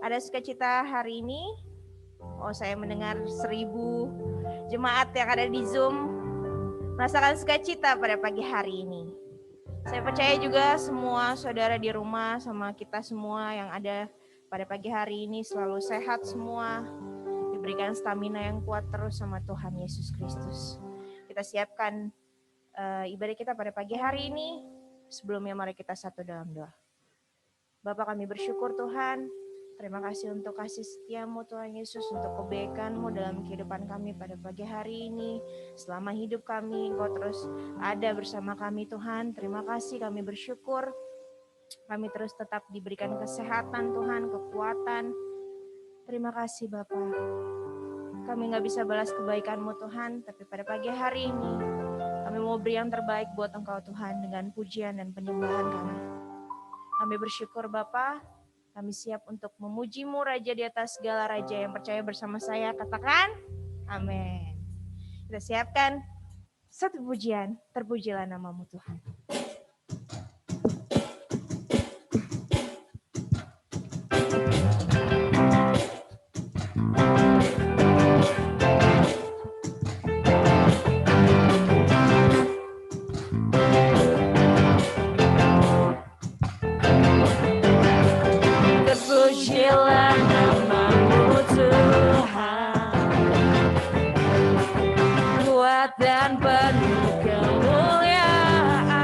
Ada sukacita hari ini? Oh, saya mendengar 1000 jemaat yang ada di Zoom merasakan sukacita pada pagi hari ini. Saya percaya juga semua saudara di rumah sama kita semua yang ada pada pagi hari ini selalu sehat semua, diberikan stamina yang kuat terus sama Tuhan Yesus Kristus. Kita siapkan ibadah kita pada pagi hari ini. Sebelumnya mari kita satu dalam doa. Bapa, kami bersyukur Tuhan. Terima kasih untuk kasih setiamu Tuhan Yesus, untuk kebaikan-Mu dalam kehidupan kami pada pagi hari ini. Selama hidup kami, Engkau terus ada bersama kami Tuhan. Terima kasih, kami bersyukur. Kami terus tetap diberikan kesehatan Tuhan, kekuatan. Terima kasih Bapa. Kami gak bisa balas kebaikan-Mu Tuhan, tapi pada pagi hari ini kami mau beri yang terbaik buat Engkau Tuhan dengan pujian dan penyembahan kami. Kami bersyukur Bapa. Kami siap untuk memuji-Mu Raja di atas segala raja. Yang percaya bersama saya katakan amin. Kita siapkan satu pujian. Terpujilah nama-Mu Tuhan. Terpujilah nama-Mu Tuhan, kuat dan penuh kemuliaan.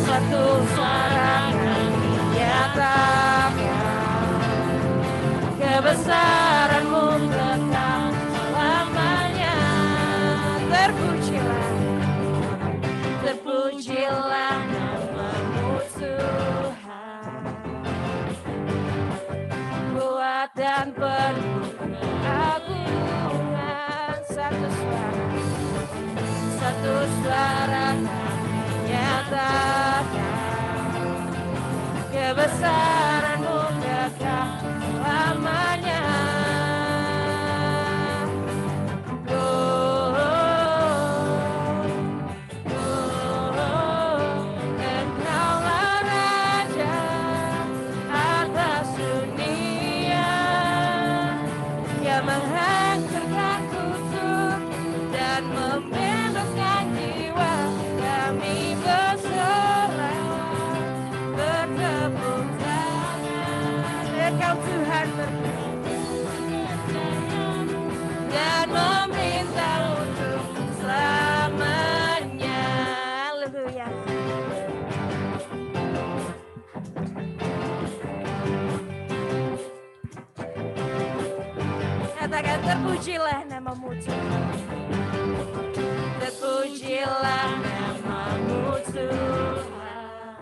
Satu suara kami nyatakan, kebesaran-Mu kekal selamanya. Terpujilah, terpujilah nama-Mu Tuhan, kuat dan penuh keagungan. Satu suara kami nyatakan, kebesaran-Mu kekal selamanya. Engkaulah Raja atas dunia, yang menghancurkan kutuk dan membebaskan jiwa. Kami bersorak, bertepuk tangan. Engkau Tuhan dan memerintah untuk selamanya. Haleluya. Katakan terpujilah nama-Mu Tuhan. Terpujilah nama-Mu Tuhan,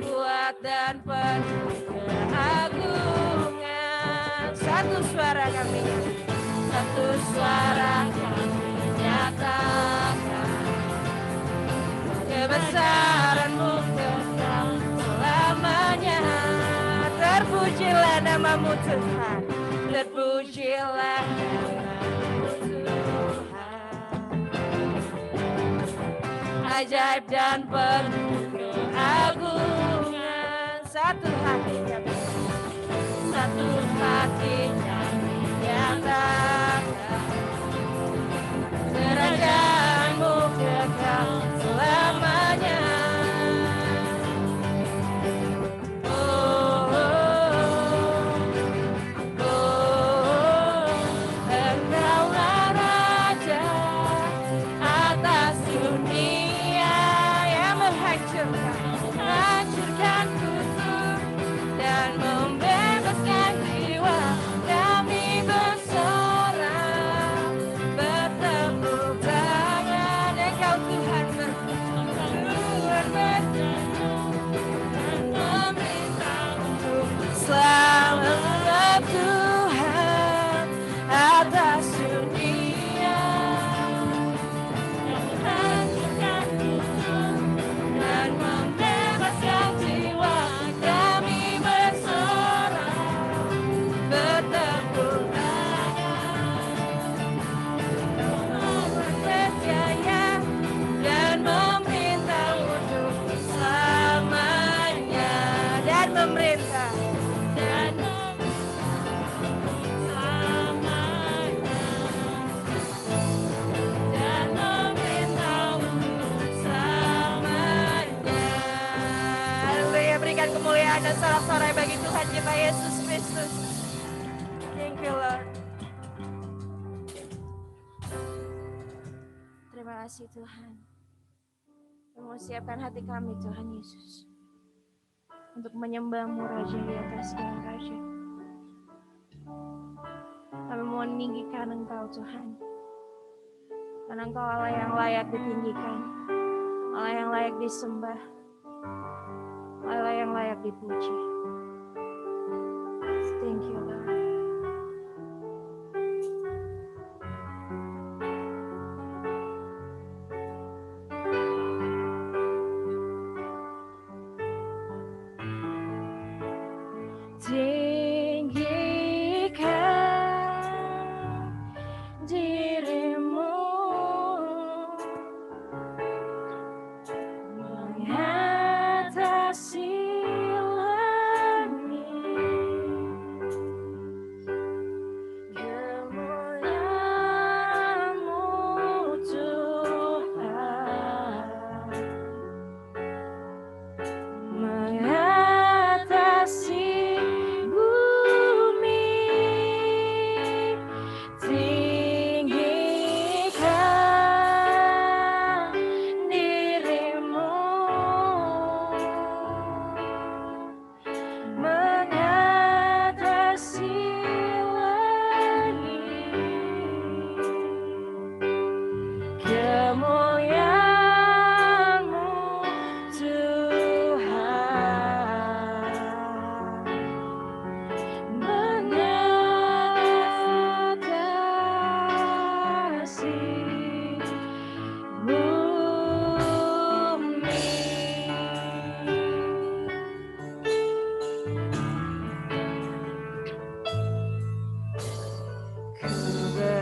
kuat dan penuh keagungan. Satu suara kami nyatakan, kebesaran-Mu kekal selamanya. Terpujilah nama-Mu Tuhan, terpujilah nama-Mu Tuhan, ajaib dan penuh keagungan. Satu hati kami nyatakan, kerajaan-Mu kekal selamanya. Engkaulah Raja atas dunia, yang menghancurkan memerintah. Dan berikan kemuliaan dan sorak-sorai bagi Tuhan kita Yesus Kristus. Thank you Lord. Terima kasih Tuhan. Kami mau siapkan hati kami Tuhan Yesus untuk menyembah-Mu Raja di atas segala raja. Kami mau meninggikan Engkau Tuhan, karena Engkau Allah yang layak ditinggikan, Allah yang layak disembah, Allah yang layak dipuji. Thank you Lord.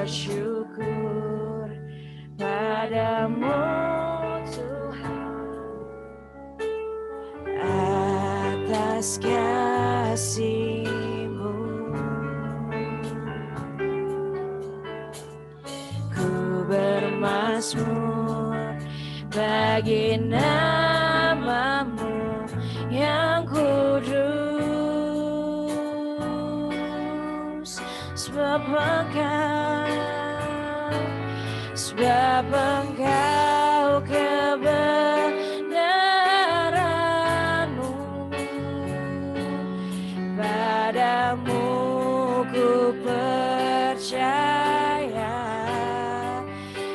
Bersyukur padamu Tuhan atas kasih-Mu. Ku bermazmur bagi nama-Mu yang kudus, sebab Engkau kebenaran-Mu, padamu ku percaya.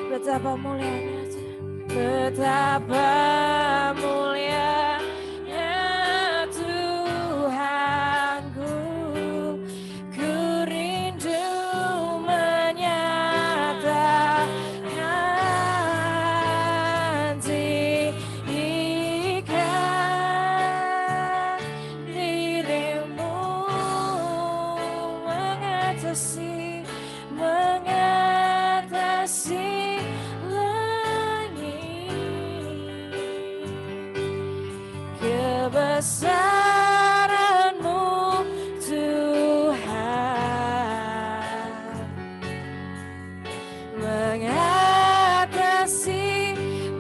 Betapa mulianya, betapa mulianya Tuhanku. Ku rindu mengatasi langit, kebesaran-Mu Tuhan, mengatasi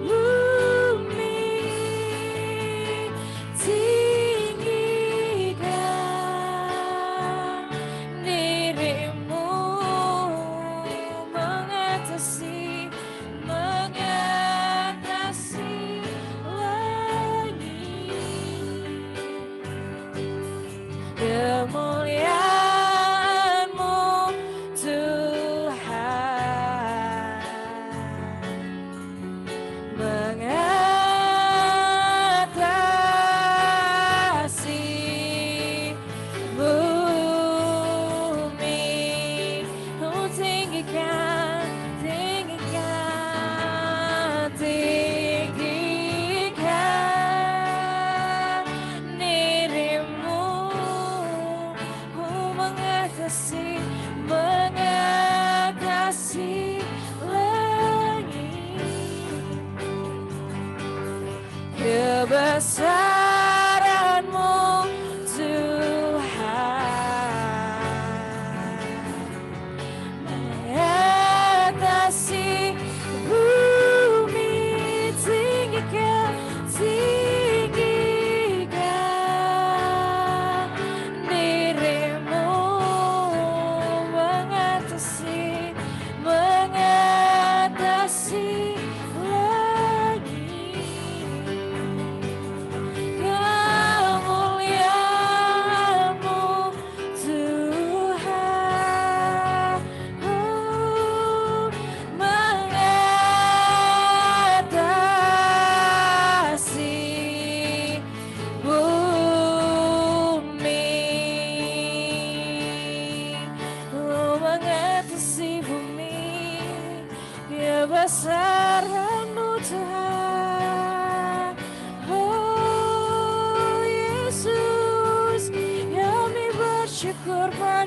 bumi. Tinggikan diri-Mu, mengatasi langit,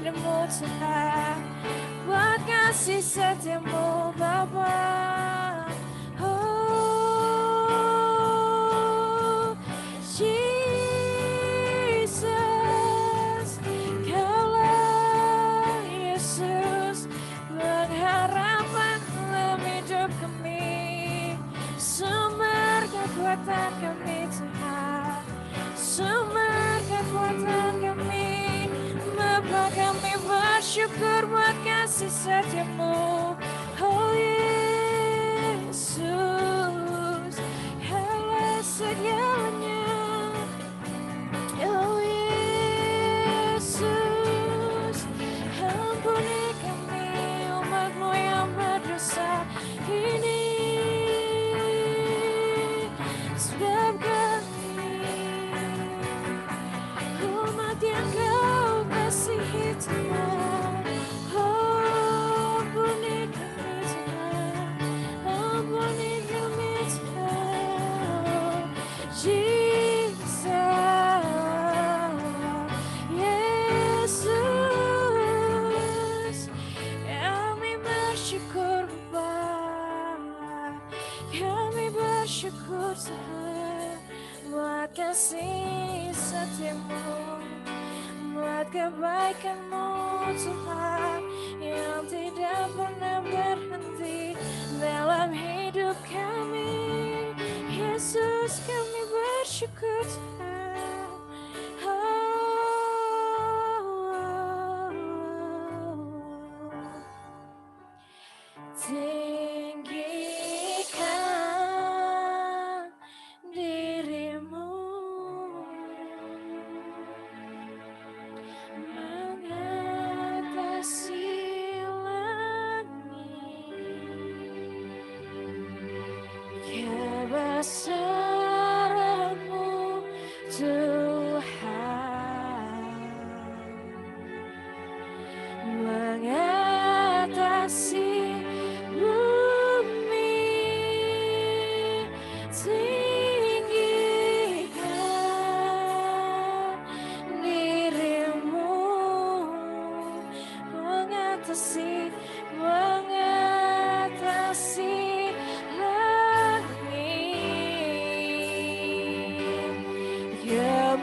hidupmu Tuhan, buat kasih setiamu Bapa. Oh Jesus, Kaulah Yesus, pengharapan dalam hidup kami, sumber kekuatan kami Tuhan, sumber kekuatan kami. Bapa, kami bersyukur buat kasih setiamu. Oh Yesus, Kaulah segalanya. Oh Yesus, ampuni kami umat-Mu yang berdosa ini. Sebab kami umat yang Kau kasihi Tuhan. Oh, ampuni kami Tuhan, ampuni kami Tuhan. Jesus, Yesus, kami bersyukur Bapa, kami bersyukur Tuhan buat kasih setiamu, buat kebaikan-Mu Tuhan yang tidak pernah berhenti dalam hidup kami. Yesus, kami bersyukur Tuhan. Tinggikan dirimu, mengatasi langit, kebesaran-Mu Tuhan, mengatasi bumi. Tinggikan dirimu, mengatasi langit, kebesaran-Mu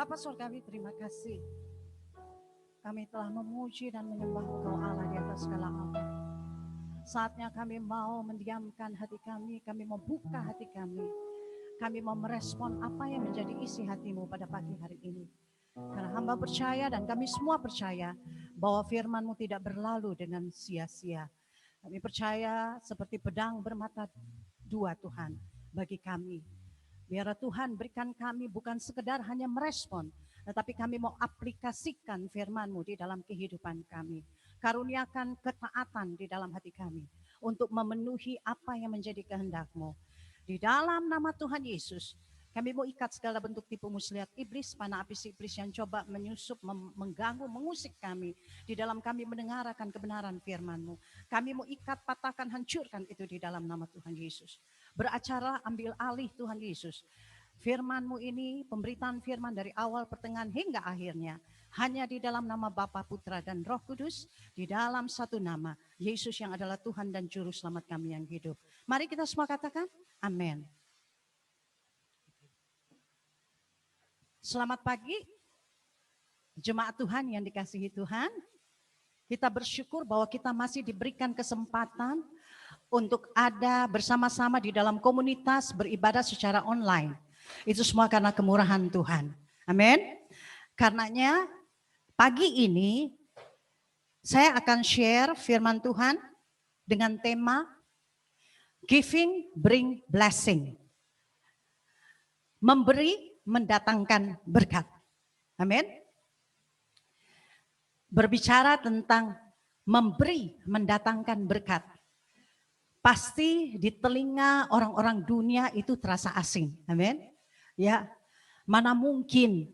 Bapa Surgawi, terima kasih. Kami telah memuji dan menyembah Engkau Allah di atas segala Allah. Saatnya kami mau mendiamkan hati kami membuka hati kami. Kami mau merespon apa yang menjadi isi hatimu pada pagi hari ini. Karena hamba percaya dan kami semua percaya bahwa firman-Mu tidak berlalu dengan sia-sia. Kami percaya seperti pedang bermata dua Tuhan bagi kami. Biar Tuhan berikan kami bukan sekedar hanya merespon, tetapi kami mau aplikasikan firman-Mu di dalam kehidupan kami. Karuniakan ketaatan di dalam hati kami untuk memenuhi apa yang menjadi kehendak-Mu. Di dalam nama Tuhan Yesus, kami mau ikat segala bentuk tipu muslihat iblis, panah api iblis yang coba menyusup, mengganggu, mengusik kami. Di dalam kami mendengarkan kebenaran firman-Mu. Kami mau ikat, patahkan, hancurkan itu di dalam nama Tuhan Yesus. Beracara, ambil alih Tuhan Yesus. Firman-Mu ini, pemberitaan firman dari awal, pertengahan hingga akhirnya. Hanya di dalam nama Bapa, Putra, dan Roh Kudus. Di dalam satu nama, Yesus yang adalah Tuhan dan Juru Selamat kami yang hidup. Mari kita semua katakan, amin. Selamat pagi, jemaat Tuhan yang dikasihi Tuhan. Kita bersyukur bahwa kita masih diberikan kesempatan untuk ada bersama-sama di dalam komunitas beribadah secara online. Itu semua karena kemurahan Tuhan. Amin. Karenanya pagi ini saya akan share firman Tuhan dengan tema Giving Bring Blessing. Memberi mendatangkan berkat. Amin. Berbicara tentang memberi mendatangkan berkat. Pasti di telinga orang-orang dunia itu terasa asing. Amin. Ya, mana mungkin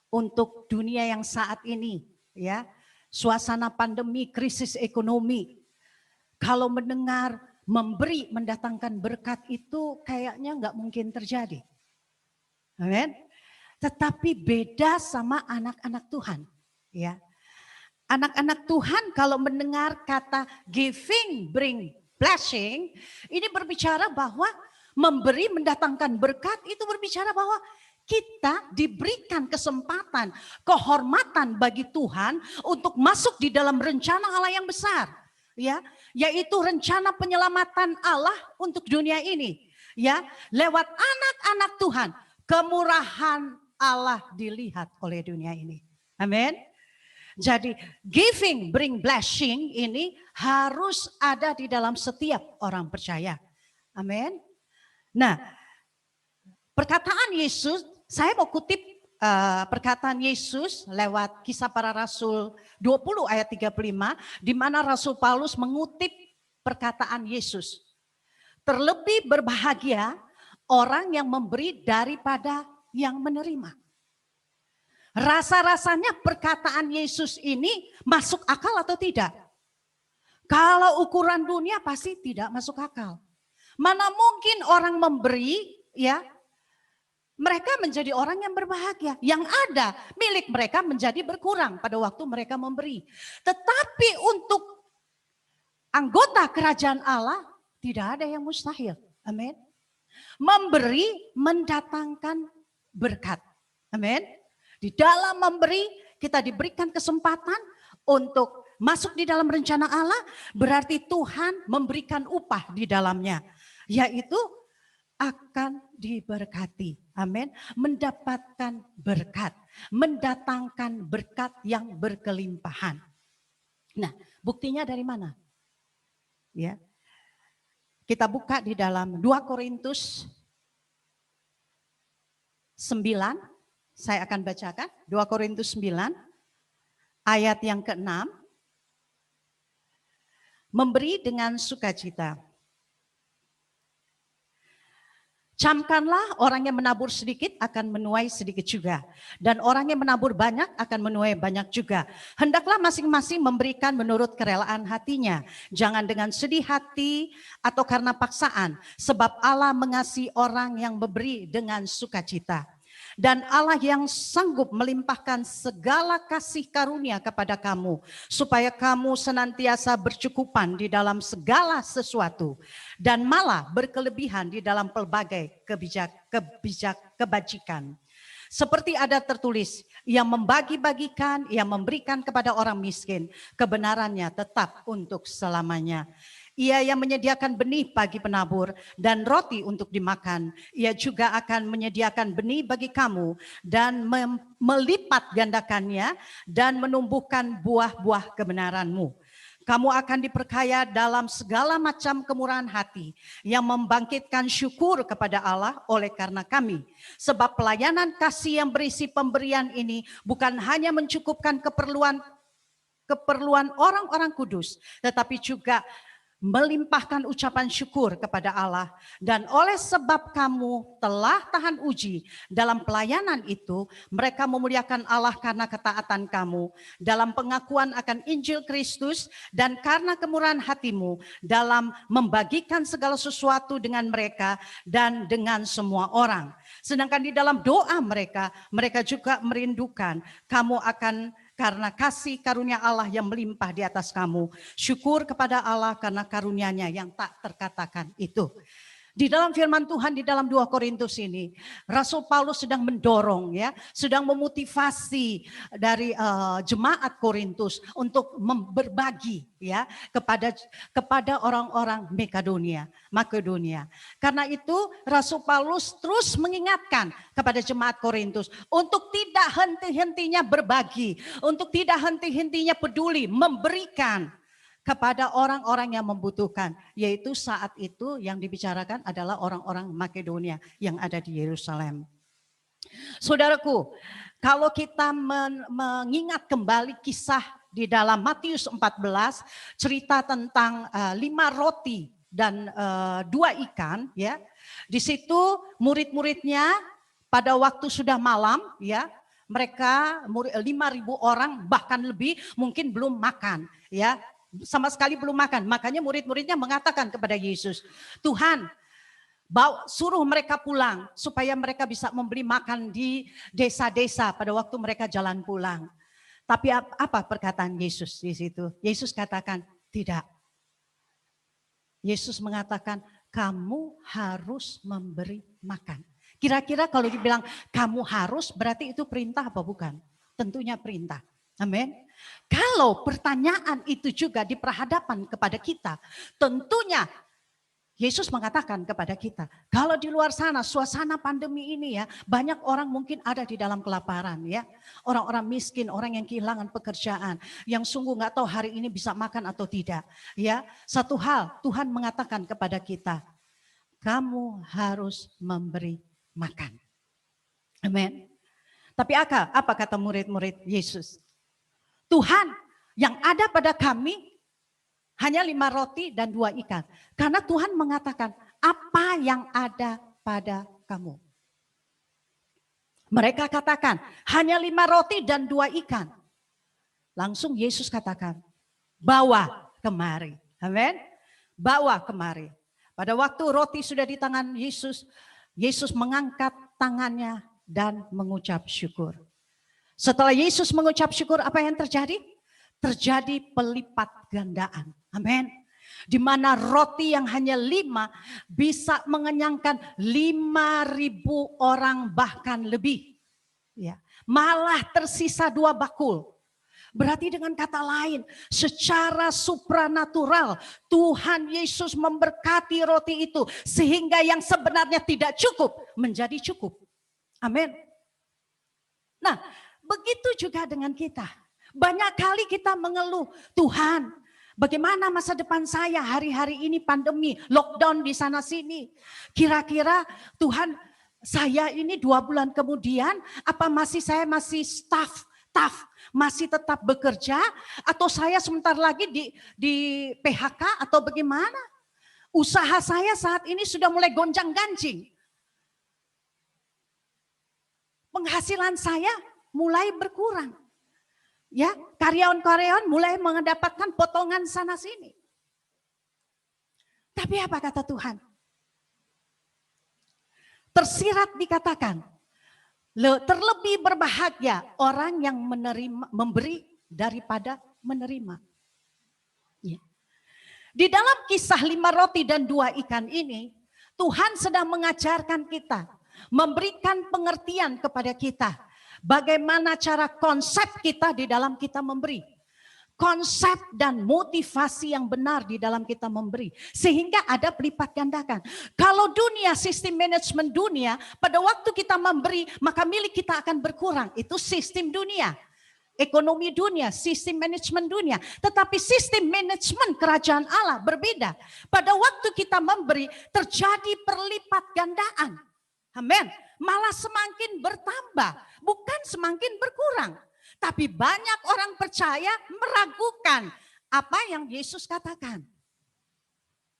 untuk dunia yang saat ini, ya, suasana pandemi, krisis ekonomi, kalau mendengar memberi mendatangkan berkat itu kayaknya nggak mungkin terjadi. Amin. Tetapi beda sama anak-anak Tuhan, ya. Anak-anak Tuhan kalau mendengar kata giving bring blessing, ini berbicara bahwa memberi mendatangkan berkat, itu berbicara bahwa kita diberikan kesempatan, kehormatan bagi Tuhan untuk masuk di dalam rencana Allah yang besar, ya, yaitu rencana penyelamatan Allah untuk dunia ini, ya, lewat anak-anak Tuhan, kemurahan Allah dilihat oleh dunia ini. Amin. Jadi giving bring blessing ini harus ada di dalam setiap orang percaya. Amin. Nah, perkataan Yesus, saya mau kutip perkataan Yesus lewat Kisah Para Rasul 20 ayat 35, di mana Rasul Paulus mengutip perkataan Yesus. Terlebih berbahagia orang yang memberi daripada yang menerima. Rasa-rasanya perkataan Yesus ini masuk akal atau tidak? Kalau ukuran dunia pasti tidak masuk akal. Mana mungkin orang memberi, ya, mereka menjadi orang yang berbahagia. Yang ada milik mereka menjadi berkurang pada waktu mereka memberi. Tetapi untuk anggota kerajaan Allah tidak ada yang mustahil. Amin. Memberi mendatangkan berkat. Amin. Di dalam memberi kita diberikan kesempatan untuk masuk di dalam rencana Allah, berarti Tuhan memberikan upah di dalamnya, yaitu akan diberkati. Amin. Mendapatkan berkat, mendatangkan berkat yang berkelimpahan. Nah, buktinya dari mana? Ya. Kita buka di dalam 2 Korintus 9. Saya akan bacakan 2 Korintus 9 ayat yang ke-6. Memberi dengan sukacita. Camkanlah orang yang menabur sedikit akan menuai sedikit juga. Dan orang yang menabur banyak akan menuai banyak juga. Hendaklah masing-masing memberikan menurut kerelaan hatinya. Jangan dengan sedih hati atau karena paksaan. Sebab Allah mengasihi orang yang memberi dengan sukacita. Dan Allah yang sanggup melimpahkan segala kasih karunia kepada kamu, supaya kamu senantiasa bercukupan di dalam segala sesuatu, dan malah berkelebihan di dalam pelbagai kebajikan. Seperti ada tertulis, ia membagi-bagikan, ia memberikan kepada orang miskin, kebenarannya tetap untuk selamanya. Ia yang menyediakan benih bagi penabur dan roti untuk dimakan. Ia juga akan menyediakan benih bagi kamu dan melipat gandakannya dan menumbuhkan buah-buah kebenaranmu. Kamu akan diperkaya dalam segala macam kemurahan hati yang membangkitkan syukur kepada Allah oleh karena kami. Sebab pelayanan kasih yang berisi pemberian ini bukan hanya mencukupkan keperluan orang-orang kudus, tetapi juga melimpahkan ucapan syukur kepada Allah. Dan oleh sebab kamu telah tahan uji dalam pelayanan itu, mereka memuliakan Allah karena ketaatan kamu dalam pengakuan akan Injil Kristus dan karena kemurahan hatimu dalam membagikan segala sesuatu dengan mereka dan dengan semua orang. Sedangkan di dalam doa mereka juga merindukan kamu akan karena kasih karunia Allah yang melimpah di atas kamu. Syukur kepada Allah karena karunia-Nya yang tak terkatakan itu. Di dalam firman Tuhan di dalam 2 Korintus ini, Rasul Paulus sedang mendorong ya, sedang memotivasi dari jemaat Korintus untuk berbagi ya kepada orang-orang Makedonia. Karena itu Rasul Paulus terus mengingatkan kepada jemaat Korintus untuk tidak henti-hentinya berbagi, untuk tidak henti-hentinya peduli memberikan kepada orang-orang yang membutuhkan, yaitu saat itu yang dibicarakan adalah orang-orang Makedonia yang ada di Yerusalem. Saudaraku, kalau kita mengingat kembali kisah di dalam Matius 14, cerita tentang 5 roti dan 2 ikan, ya. Di situ murid-muridnya pada waktu sudah malam, ya, mereka 5.000 orang bahkan lebih mungkin belum makan, ya. Sama sekali belum makan. Makanya murid-muridnya mengatakan kepada Yesus, Tuhan, suruh mereka pulang supaya mereka bisa membeli makan di desa-desa pada waktu mereka jalan pulang. Tapi apa perkataan Yesus di situ? Yesus katakan, tidak. Yesus mengatakan, kamu harus memberi makan. Kira-kira kalau dibilang kamu harus, berarti itu perintah apa bukan? Tentunya perintah. Amin. Kalau pertanyaan itu juga diperhadapkan kepada kita, tentunya Yesus mengatakan kepada kita, kalau di luar sana suasana pandemi ini ya, banyak orang mungkin ada di dalam kelaparan ya. Orang-orang miskin, orang yang kehilangan pekerjaan, yang sungguh nggak tahu hari ini bisa makan atau tidak. Ya, satu hal Tuhan mengatakan kepada kita, kamu harus memberi makan. Amin. Tapi apa kata murid-murid Yesus? Tuhan, yang ada pada kami hanya 5 roti dan 2 ikan. Karena Tuhan mengatakan, apa yang ada pada kamu? Mereka katakan, hanya 5 roti dan 2 ikan. Langsung Yesus katakan, bawa kemari. Amin. Bawa kemari. Pada waktu roti sudah di tangan Yesus, Yesus mengangkat tangannya dan mengucap syukur. Setelah Yesus mengucap syukur, apa yang terjadi? Terjadi pelipat gandaan. Amin. Di mana roti yang hanya 5 bisa mengenyangkan 5.000 orang bahkan lebih. Ya, malah tersisa 2 bakul. Berarti dengan kata lain, secara supranatural Tuhan Yesus memberkati roti itu sehingga yang sebenarnya tidak cukup menjadi cukup. Amin. Nah, begitu juga dengan kita. Banyak kali kita mengeluh, Tuhan, bagaimana masa depan saya hari-hari ini pandemi, lockdown di sana sini. Kira-kira Tuhan, saya ini 2 bulan kemudian, apa saya masih tough, masih tetap bekerja, atau saya sebentar lagi di PHK atau bagaimana? Usaha saya saat ini sudah mulai gonjang-ganjing. Penghasilan saya mulai berkurang. Ya, karyawan-karyawan mulai mendapatkan potongan sana sini. Tapi apa kata Tuhan? Tersirat dikatakan, terlebih berbahagia orang yang memberi daripada menerima. Ya. Di dalam kisah 5 roti dan 2 ikan ini, Tuhan sedang mengajarkan kita memberikan pengertian kepada kita. Bagaimana cara konsep kita di dalam kita memberi. Konsep dan motivasi yang benar di dalam kita memberi. Sehingga ada pelipat gandakan. Kalau dunia, sistem manajemen dunia, pada waktu kita memberi, maka milik kita akan berkurang. Itu sistem dunia. Ekonomi dunia, sistem manajemen dunia. Tetapi sistem manajemen kerajaan Allah berbeda. Pada waktu kita memberi, terjadi perlipat gandaan. Amin. Malah semakin bertambah, bukan semakin berkurang. Tapi banyak orang percaya meragukan apa yang Yesus katakan.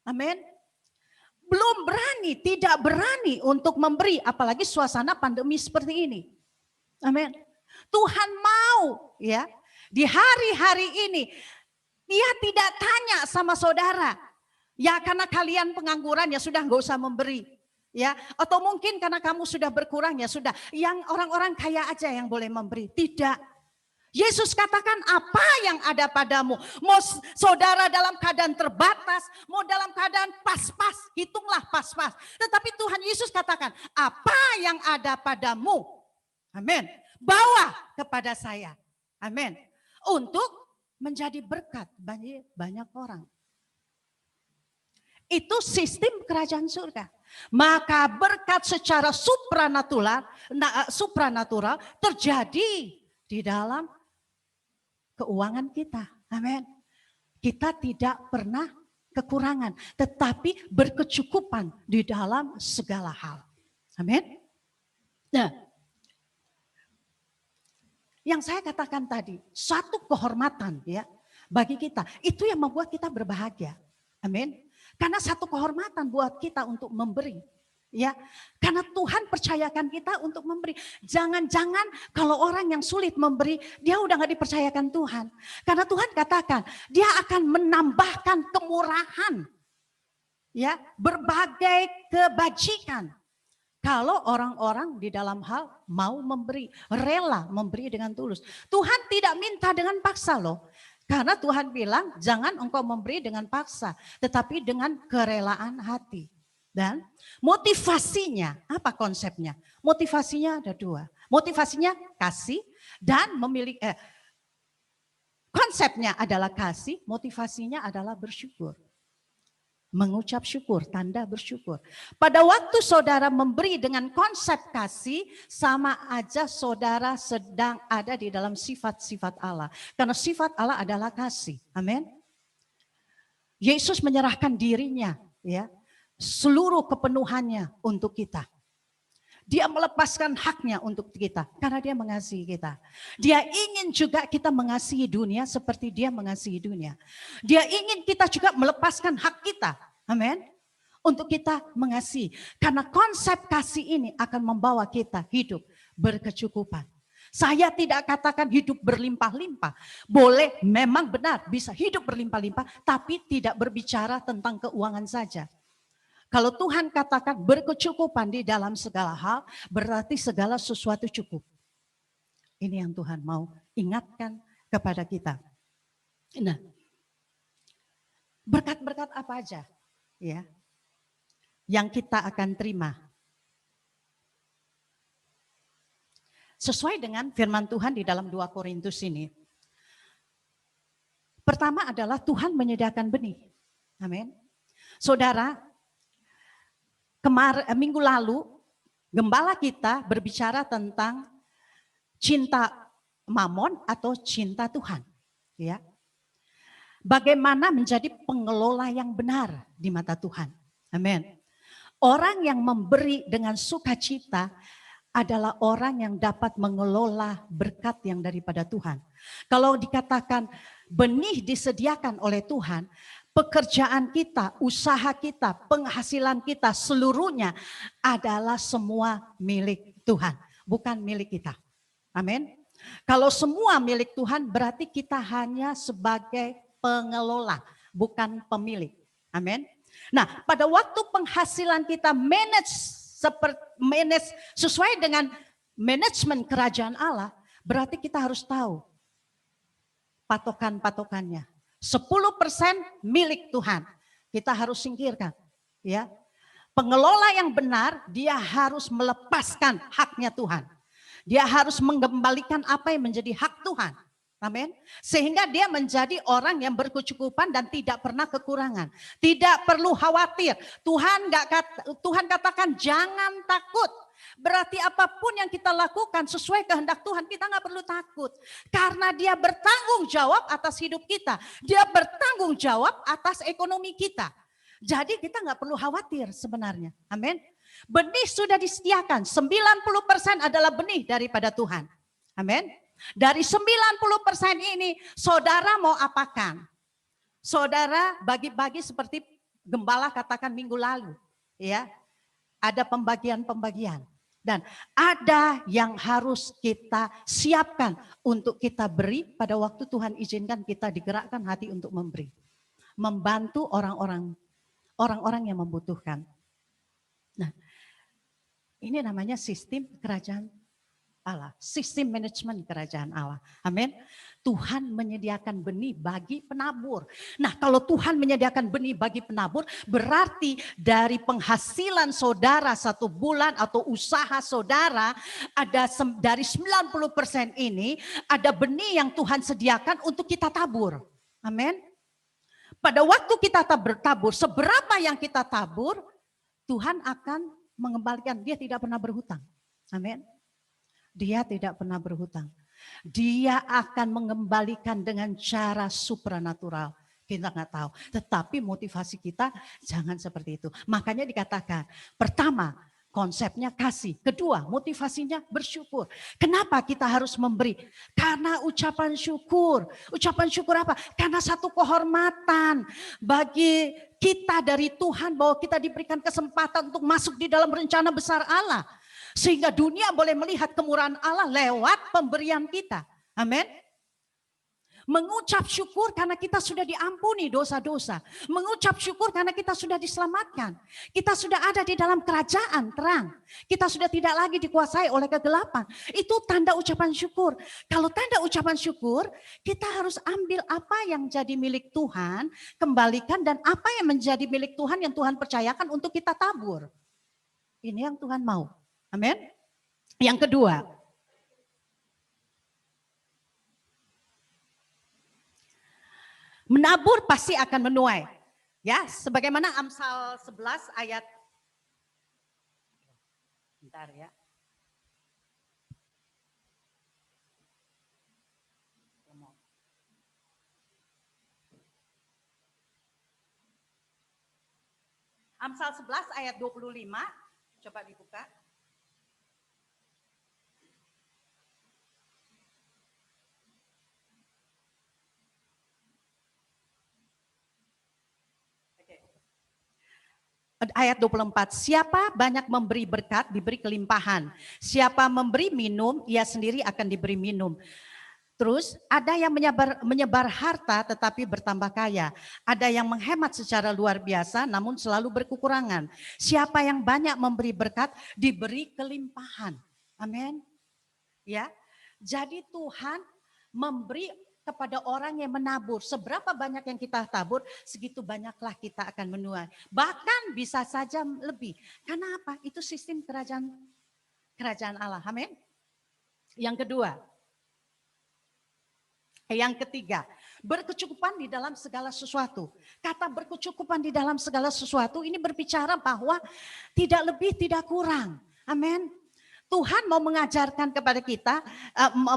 Amin. Belum berani, tidak berani untuk memberi, apalagi suasana pandemi seperti ini. Amin. Tuhan mau ya di hari-hari ini dia tidak tanya sama saudara. Ya karena kalian pengangguran ya sudah nggak usah memberi. Ya, atau mungkin karena kamu sudah berkurang ya sudah, yang orang-orang kaya aja yang boleh memberi. Tidak. Yesus katakan apa yang ada padamu. Mau saudara dalam keadaan terbatas, mau dalam keadaan pas-pas, hitunglah pas-pas. Tetapi Tuhan Yesus katakan apa yang ada padamu. Amin. Bawa kepada saya. Amin. Untuk menjadi berkat bagi banyak orang. Itu sistem kerajaan surga. Maka berkat secara supranatural terjadi di dalam keuangan kita. Amin. Kita tidak pernah kekurangan, tetapi berkecukupan di dalam segala hal. Amin. Nah, yang saya katakan tadi, satu kehormatan ya bagi kita, itu yang membuat kita berbahagia. Amin. Karena satu kehormatan buat kita untuk memberi. Ya, karena Tuhan percayakan kita untuk memberi. Jangan-jangan kalau orang yang sulit memberi, dia udah gak dipercayakan Tuhan. Karena Tuhan katakan, dia akan menambahkan kemurahan. Ya, berbagai kebajikan. Kalau orang-orang di dalam hal mau memberi, rela memberi dengan tulus. Tuhan tidak minta dengan paksa loh. Karena Tuhan bilang jangan engkau memberi dengan paksa, tetapi dengan kerelaan hati. Dan motivasinya, apa konsepnya? Motivasinya ada dua. Motivasinya kasih dan memiliki, konsepnya adalah kasih, motivasinya adalah bersyukur. Mengucap syukur, tanda bersyukur. Pada waktu saudara memberi dengan konsep kasih, sama aja saudara sedang ada di dalam sifat-sifat Allah. Karena sifat Allah adalah kasih. Amin. Yesus menyerahkan dirinya, ya, seluruh kepenuhannya untuk kita. Dia melepaskan haknya untuk kita karena dia mengasihi kita. Dia ingin juga kita mengasihi dunia seperti dia mengasihi dunia. Dia ingin kita juga melepaskan hak kita. Amin. Untuk kita mengasihi. Karena konsep kasih ini akan membawa kita hidup berkecukupan. Saya tidak katakan hidup berlimpah-limpah. Boleh, memang benar bisa hidup berlimpah-limpah, tapi tidak berbicara tentang keuangan saja. Kalau Tuhan katakan berkecukupan di dalam segala hal, berarti segala sesuatu cukup. Ini yang Tuhan mau ingatkan kepada kita. Nah, berkat-berkat apa aja ya yang kita akan terima? Sesuai dengan firman Tuhan di dalam 2 Korintus ini. Pertama adalah Tuhan menyediakan benih. Amin. Saudara, minggu lalu gembala kita berbicara tentang cinta mamon atau cinta Tuhan, ya. Bagaimana menjadi pengelola yang benar di mata Tuhan. Amin. Orang yang memberi dengan sukacita adalah orang yang dapat mengelola berkat yang daripada Tuhan. Kalau dikatakan benih disediakan oleh Tuhan, pekerjaan kita, usaha kita, penghasilan kita seluruhnya adalah semua milik Tuhan, bukan milik kita. Amin. Kalau semua milik Tuhan berarti kita hanya sebagai pengelola, bukan pemilik. Amin. Nah, pada waktu penghasilan kita manage sesuai dengan manajemen kerajaan Allah, berarti kita harus tahu patokan-patokannya. 10% milik Tuhan. Kita harus singkirkan, ya. Pengelola yang benar, dia harus melepaskan haknya Tuhan. Dia harus mengembalikan apa yang menjadi hak Tuhan. Amin. Sehingga dia menjadi orang yang berkecukupan dan tidak pernah kekurangan. Tidak perlu khawatir. Tuhan katakan jangan takut. Berarti apapun yang kita lakukan sesuai kehendak Tuhan, kita nggak perlu takut. Karena dia bertanggung jawab atas hidup kita. Dia bertanggung jawab atas ekonomi kita. Jadi kita nggak perlu khawatir sebenarnya. Amin. Benih sudah disediakan. 90% adalah benih daripada Tuhan. Amin. Dari 90% ini saudara mau apakan? Saudara bagi-bagi seperti gembala katakan minggu lalu. Ya, ada pembagian-pembagian. Dan ada yang harus kita siapkan untuk kita beri pada waktu Tuhan izinkan kita digerakkan hati untuk memberi. Membantu orang-orang yang membutuhkan. Nah, ini namanya sistem kerajaan Allah, sistem manajemen kerajaan Allah. Amin. Tuhan menyediakan benih bagi penabur. Nah, kalau Tuhan menyediakan benih bagi penabur, berarti dari penghasilan saudara satu bulan atau usaha saudara, ada dari 90% ini, ada benih yang Tuhan sediakan untuk kita tabur. Amin. Pada waktu kita bertabur, seberapa yang kita tabur, Tuhan akan mengembalikan. Dia tidak pernah berhutang. Amin. Dia tidak pernah berhutang. Dia akan mengembalikan dengan cara supranatural. Kita nggak tahu. Tetapi motivasi kita jangan seperti itu. Makanya dikatakan, pertama konsepnya kasih. Kedua motivasinya bersyukur. Kenapa kita harus memberi? Karena ucapan syukur. Ucapan syukur apa? Karena satu kehormatan bagi kita dari Tuhan bahwa kita diberikan kesempatan untuk masuk di dalam rencana besar Allah. Sehingga dunia boleh melihat kemurahan Allah lewat pemberian kita. Amin. Mengucap syukur karena kita sudah diampuni dosa-dosa. Mengucap syukur karena kita sudah diselamatkan. Kita sudah ada di dalam kerajaan terang. Kita sudah tidak lagi dikuasai oleh kegelapan. Itu tanda ucapan syukur. Kalau tanda ucapan syukur, kita harus ambil apa yang jadi milik Tuhan, kembalikan, dan apa yang menjadi milik Tuhan yang Tuhan percayakan untuk kita tabur. Ini yang Tuhan mau. Amin. Yang kedua, menabur pasti akan menuai. Ya, sebagaimana Amsal 11 ayat bentar ya. Amsal 11 ayat 25, coba dibuka. Ayat 24, siapa banyak memberi berkat, diberi kelimpahan. Siapa memberi minum, ia sendiri akan diberi minum. Terus ada yang menyebar harta tetapi bertambah kaya. Ada yang menghemat secara luar biasa namun selalu berkekurangan. Siapa yang banyak memberi berkat, diberi kelimpahan. Amin. Ya, jadi Tuhan memberi kepada orang yang menabur. Seberapa banyak yang kita tabur, segitu banyaklah kita akan menuai. Bahkan bisa saja lebih. Karena apa? Itu sistem kerajaan Allah. Amin. Yang kedua. Yang ketiga, berkecukupan di dalam segala sesuatu. Kata berkecukupan di dalam segala sesuatu ini berbicara bahwa tidak lebih, tidak kurang. Amin. Tuhan mau mengajarkan kepada kita,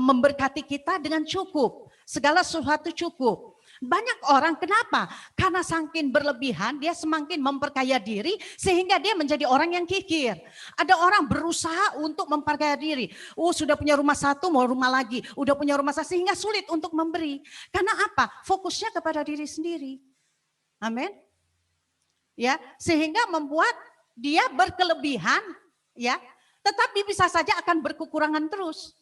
memberkati kita dengan cukup. Segala sesuatu cukup. Banyak orang kenapa? Karena saking berlebihan dia semakin memperkaya diri sehingga dia menjadi orang yang kikir. Ada orang berusaha untuk memperkaya diri. Sudah punya rumah satu mau rumah lagi. Udah punya rumah satu sehingga sulit untuk memberi. Karena apa? Fokusnya kepada diri sendiri. Amin. Ya, sehingga membuat dia berkelebihan ya. Tetapi bisa saja akan berkekurangan terus.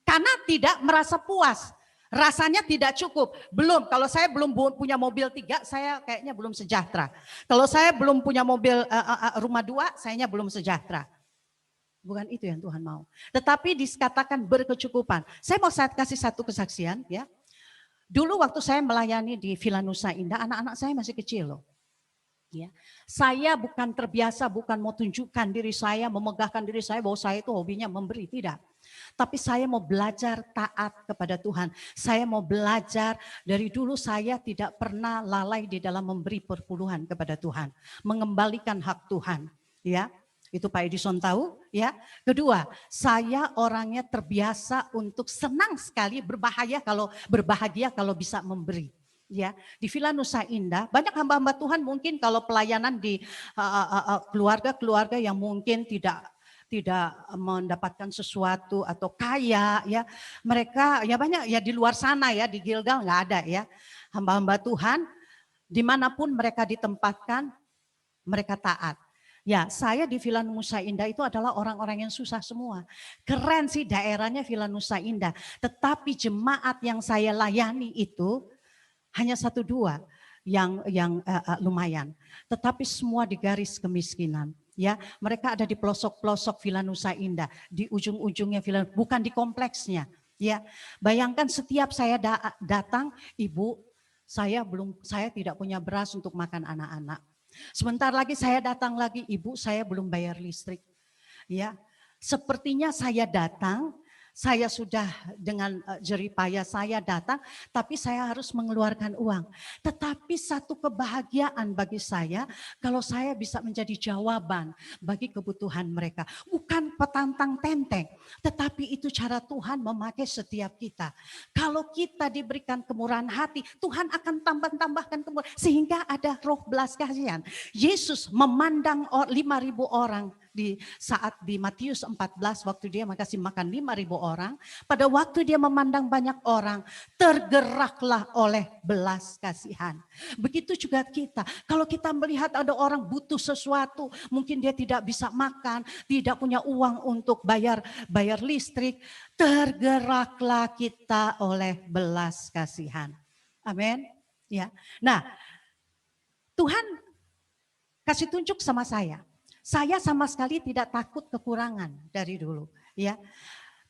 Karena tidak merasa puas. Rasanya tidak cukup. Belum, kalau saya belum punya mobil 3, saya kayaknya belum sejahtera. Kalau saya belum punya mobil rumah 2, sayanya belum sejahtera. Bukan itu yang Tuhan mau. Tetapi dikatakan berkecukupan. Saya mau kasih satu kesaksian ya. Dulu waktu saya melayani di Villa Nusa Indah, anak-anak saya masih kecil loh. Ya, saya bukan terbiasa, bukan mau tunjukkan diri saya, memegahkan diri saya bahwa saya itu hobinya memberi, tidak. Tapi saya mau belajar taat kepada Tuhan. Saya mau belajar dari dulu saya tidak pernah lalai di dalam memberi perpuluhan kepada Tuhan, mengembalikan hak Tuhan. Ya, itu Pak Edison tahu. Ya, kedua, saya orangnya terbiasa untuk senang sekali berbahagia kalau bisa memberi. Ya, di Villa Nusa Indah banyak hamba-hamba Tuhan mungkin kalau pelayanan di keluarga-keluarga yang mungkin tidak mendapatkan sesuatu atau kaya, ya mereka ya banyak ya di luar sana, ya di Gilgal nggak ada, ya hamba-hamba Tuhan dimanapun mereka ditempatkan mereka taat. Ya, saya di Villa Nusa Indah itu adalah orang-orang yang susah semua. Keren sih daerahnya Villa Nusa Indah, tetapi jemaat yang saya layani itu hanya 1-2 yang lumayan, tetapi semua di garis kemiskinan. Ya, mereka ada di pelosok-pelosok Villa Nusa Indah, di ujung-ujungnya Villa, bukan di kompleksnya. Ya, bayangkan setiap saya datang, Ibu, saya tidak punya beras untuk makan anak-anak. Sebentar lagi saya datang lagi, Ibu, saya belum bayar listrik. Ya, sepertinya saya datang, saya sudah dengan jeripaya saya datang, tapi saya harus mengeluarkan uang. Tetapi satu kebahagiaan bagi saya kalau saya bisa menjadi jawaban bagi kebutuhan mereka. Bukan petantang tenteng, tetapi itu cara Tuhan memakai setiap kita. Kalau kita diberikan kemurahan hati, Tuhan akan tambahkan kemurahan sehingga ada roh belas kasihan. Yesus memandang 5.000 orang saat di Matius 14 waktu dia makasih makan 5.000 orang, pada waktu dia memandang banyak orang, tergeraklah oleh belas kasihan. Begitu juga kita, kalau kita melihat ada orang butuh sesuatu, mungkin dia tidak bisa makan, tidak punya uang untuk bayar listrik, tergeraklah kita oleh belas kasihan. Amin. Ya. Nah, Tuhan kasih tunjuk sama saya. Saya sama sekali tidak takut kekurangan dari dulu, ya.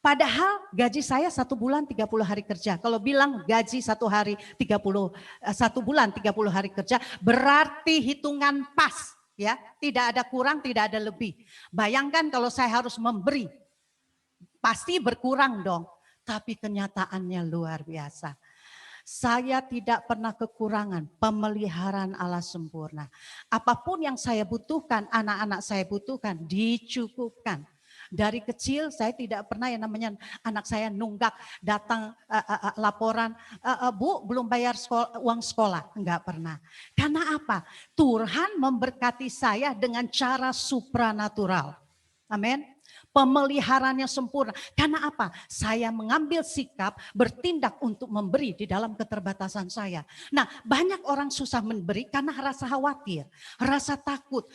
Padahal gaji saya 1 bulan 30 hari kerja. Kalau bilang gaji 1 bulan 30 hari kerja, berarti hitungan pas, ya. Tidak ada kurang, tidak ada lebih. Bayangkan kalau saya harus memberi, pasti berkurang dong. Tapi kenyataannya luar biasa. Saya tidak pernah kekurangan pemeliharaan Allah sempurna. Apapun yang saya butuhkan, anak-anak saya butuhkan, dicukupkan. Dari kecil saya tidak pernah yang namanya anak saya nunggak datang laporan, Bu belum bayar uang sekolah, enggak pernah. Karena apa? Tuhan memberkati saya dengan cara supranatural. Amin. Pemeliharaannya sempurna. Karena apa? Saya mengambil sikap bertindak untuk memberi di dalam keterbatasan saya. Nah, banyak orang susah memberi karena rasa khawatir, rasa takut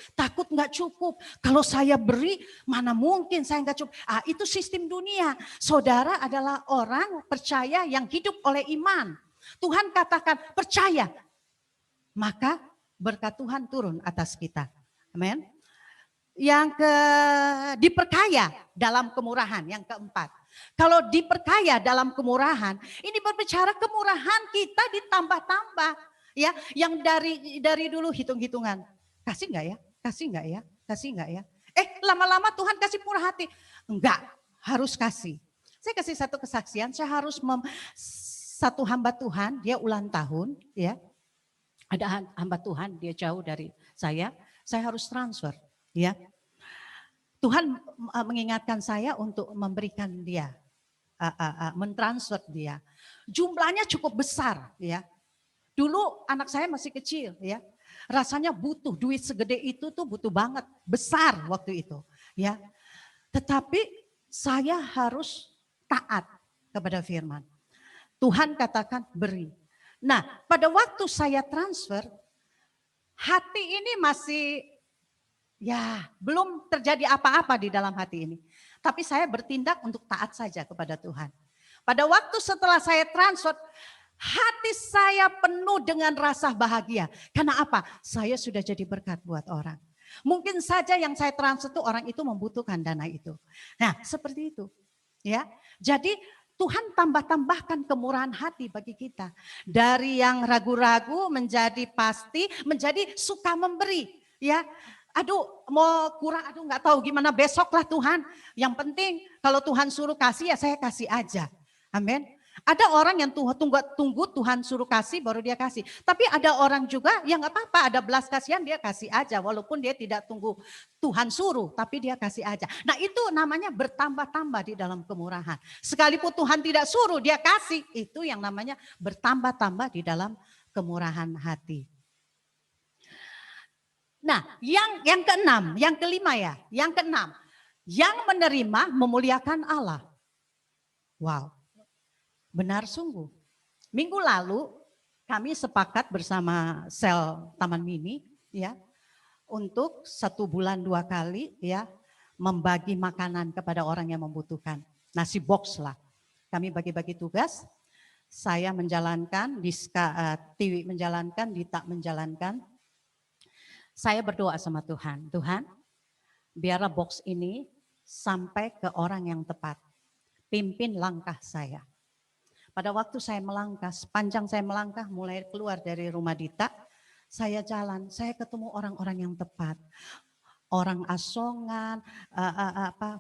nggak cukup. Kalau saya beri, mana mungkin saya nggak cukup. Itu sistem dunia. Saudara adalah orang percaya yang hidup oleh iman. Tuhan katakan percaya, maka berkat Tuhan turun atas kita. Amin. Yang diperkaya dalam kemurahan, yang keempat. Kalau diperkaya dalam kemurahan, ini berbicara kemurahan kita ditambah-tambah, ya. Yang dari dulu hitung-hitungan, kasih nggak ya, kasih nggak ya, kasih nggak ya. Lama-lama Tuhan kasih murah hati, enggak, harus kasih. Saya kasih satu kesaksian, saya harus satu hamba Tuhan, dia ulang tahun, ya. Ada hamba Tuhan, dia jauh dari saya harus transfer. Ya, Tuhan mengingatkan saya untuk memberikan dia, mentransfer dia. Jumlahnya cukup besar, ya. Dulu anak saya masih kecil, ya. Rasanya butuh duit segede itu tuh butuh banget, besar waktu itu, ya. Tetapi saya harus taat kepada firman. Tuhan katakan beri. Nah, pada waktu saya transfer, hati ini masih belum terjadi apa-apa di dalam hati ini. Tapi saya bertindak untuk taat saja kepada Tuhan. Pada waktu setelah saya transfer, hati saya penuh dengan rasa bahagia. Karena apa? Saya sudah jadi berkat buat orang. Mungkin saja yang saya transfer itu orang itu membutuhkan dana itu. Nah, seperti itu. Ya. Jadi Tuhan tambah-tambahkan kemurahan hati bagi kita. Dari yang ragu-ragu menjadi pasti, menjadi suka memberi. Ya, aduh mau kurang, aduh nggak tahu gimana besok lah Tuhan. Yang penting kalau Tuhan suruh kasih ya saya kasih aja. Amin. Ada orang yang tunggu Tuhan suruh kasih baru dia kasih. Tapi ada orang juga yang nggak apa-apa, ada belas kasihan dia kasih aja walaupun dia tidak tunggu Tuhan suruh, tapi dia kasih aja. Nah itu namanya bertambah-tambah di dalam kemurahan. Sekalipun Tuhan tidak suruh dia kasih, itu yang namanya bertambah-tambah di dalam kemurahan hati. Nah yang keenam, yang kelima ya, yang keenam. Yang menerima memuliakan Allah. Wow. Benar sungguh. Minggu lalu kami sepakat bersama sel Taman Mini ya untuk 1 bulan 2 kali ya membagi makanan kepada orang yang membutuhkan. Nasi box lah. Kami bagi-bagi tugas. Saya menjalankan, Tiwi menjalankan, Dita menjalankan. Saya berdoa sama Tuhan. Tuhan, biarlah box ini sampai ke orang yang tepat. Pimpin langkah saya. Pada waktu saya melangkah, sepanjang saya melangkah mulai keluar dari rumah Dita, saya jalan, saya ketemu orang-orang yang tepat. Orang asongan,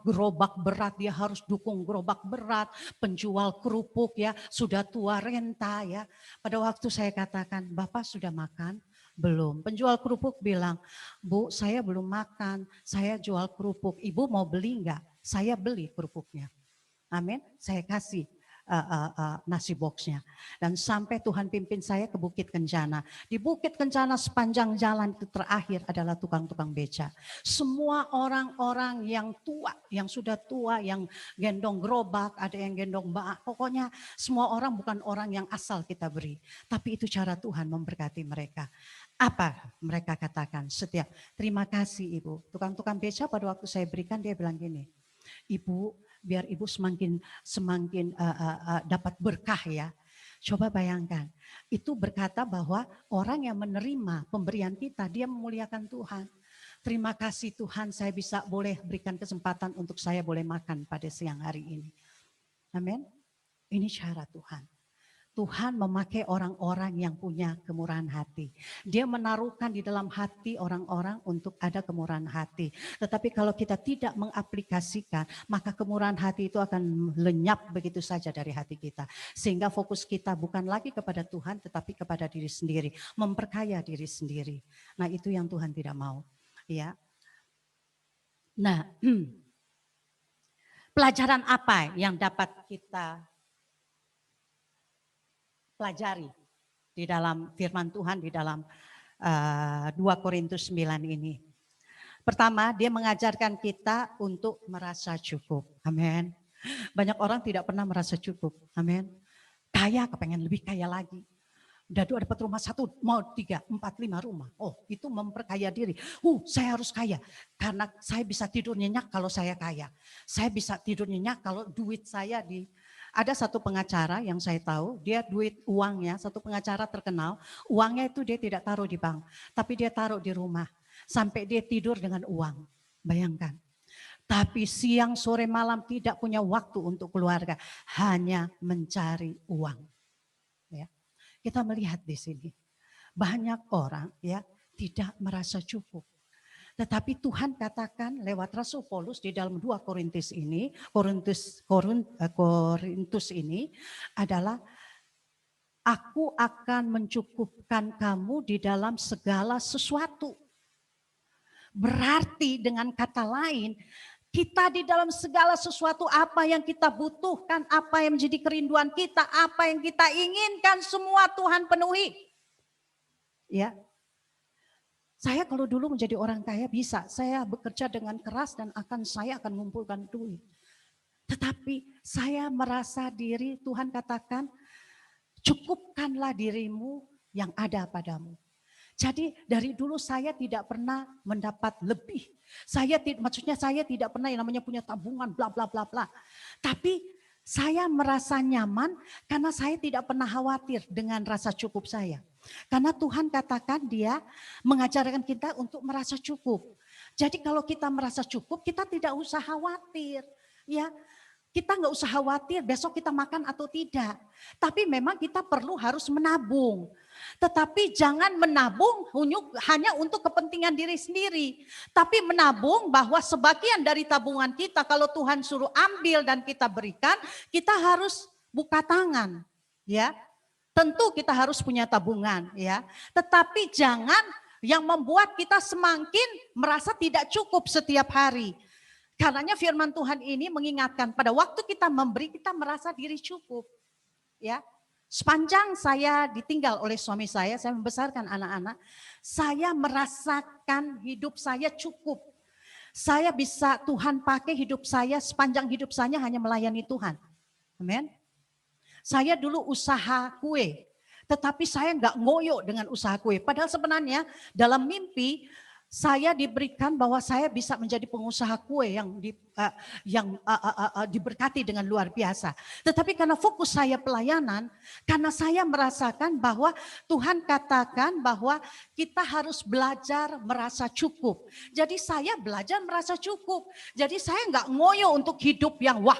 gerobak berat, dia harus dukung gerobak berat, penjual kerupuk ya, sudah tua renta ya. Pada waktu saya katakan, Bapak sudah makan? Belum. Penjual kerupuk bilang, Bu saya belum makan, saya jual kerupuk, Ibu mau beli enggak? Saya beli kerupuknya. Amin, saya kasih nasi boxnya. Dan sampai Tuhan pimpin saya ke Bukit Kencana. Di Bukit Kencana sepanjang jalan itu terakhir adalah tukang-tukang beca. Semua orang-orang yang tua, yang sudah tua, yang gendong gerobak, ada yang gendong bak. Pokoknya semua orang bukan orang yang asal kita beri. Tapi itu cara Tuhan memberkati mereka. Apa mereka katakan setiap, terima kasih Ibu. Tukang-tukang beca pada waktu saya berikan dia bilang gini, Ibu, biar Ibu semakin dapat berkah ya. Coba bayangkan, itu berkata bahwa orang yang menerima pemberian kita, dia memuliakan Tuhan. Terima kasih Tuhan, saya boleh berikan kesempatan untuk saya boleh makan pada siang hari ini. Amin. Ini cara Tuhan. Tuhan memakai orang-orang yang punya kemurahan hati. Dia menaruhkan di dalam hati orang-orang untuk ada kemurahan hati. Tetapi kalau kita tidak mengaplikasikan, maka kemurahan hati itu akan lenyap begitu saja dari hati kita. Sehingga fokus kita bukan lagi kepada Tuhan, tetapi kepada diri sendiri. Memperkaya diri sendiri. Nah itu yang Tuhan tidak mau. Ya. Nah, pelajaran apa yang dapat kita pelajari di dalam firman Tuhan di dalam 2 Korintus 9 ini. Pertama, dia mengajarkan kita untuk merasa cukup. Amin. Banyak orang tidak pernah merasa cukup. Amin. Kaya, kepengen lebih kaya lagi. Udah dapat rumah 1, mau 3, 4, 5 rumah. Oh, itu memperkaya diri. Saya harus kaya. Karena saya bisa tidur nyenyak kalau saya kaya. Saya bisa tidur nyenyak kalau duit saya Ada satu pengacara yang saya tahu, dia uangnya, satu pengacara terkenal, uangnya itu dia tidak taruh di bank, tapi dia taruh di rumah. Sampai dia tidur dengan uang, bayangkan. Tapi siang, sore, malam tidak punya waktu untuk keluarga, hanya mencari uang. Ya. Kita melihat di sini, banyak orang ya tidak merasa cukup. Tetapi Tuhan katakan lewat Rasul Paulus di dalam 2 Korintus ini, Korintus ini adalah aku akan mencukupkan kamu di dalam segala sesuatu. Berarti dengan kata lain, kita di dalam segala sesuatu apa yang kita butuhkan, apa yang menjadi kerinduan kita, apa yang kita inginkan semua Tuhan penuhi. Ya. Saya kalau dulu menjadi orang kaya bisa, saya bekerja dengan keras dan saya akan mengumpulkan duit. Tetapi saya merasa diri, Tuhan katakan, cukupkanlah dirimu yang ada padamu. Jadi dari dulu saya tidak pernah mendapat lebih. Maksudnya saya tidak pernah yang namanya punya tabungan bla bla bla bla. Tapi saya merasa nyaman karena saya tidak pernah khawatir dengan rasa cukup saya. Karena Tuhan katakan dia mengajarkan kita untuk merasa cukup. Jadi kalau kita merasa cukup, kita tidak usah khawatir. Ya, Kita nggak usah khawatir besok kita makan atau tidak. Tapi memang kita perlu harus menabung. Tetapi jangan menabung hanya untuk kepentingan diri sendiri. Tapi menabung bahwa sebagian dari tabungan kita kalau Tuhan suruh ambil dan kita berikan, kita harus buka tangan. Ya, tentu kita harus punya tabungan. Ya, tetapi jangan yang membuat kita semakin merasa tidak cukup setiap hari. Karenanya firman Tuhan ini mengingatkan pada waktu kita memberi kita merasa diri cukup. Ya. Sepanjang saya ditinggal oleh suami saya membesarkan anak-anak, saya merasakan hidup saya cukup. Saya bisa Tuhan pakai hidup saya sepanjang hidup saya hanya melayani Tuhan. Amin. Saya dulu usaha kue, tetapi saya nggak ngoyo dengan usaha kue. Padahal sebenarnya dalam mimpi saya diberikan bahwa saya bisa menjadi pengusaha kue yang diberkati dengan luar biasa. Tetapi karena fokus saya pelayanan, karena saya merasakan bahwa Tuhan katakan bahwa kita harus belajar merasa cukup. Jadi saya belajar merasa cukup. Jadi saya nggak ngoyo untuk hidup yang wah.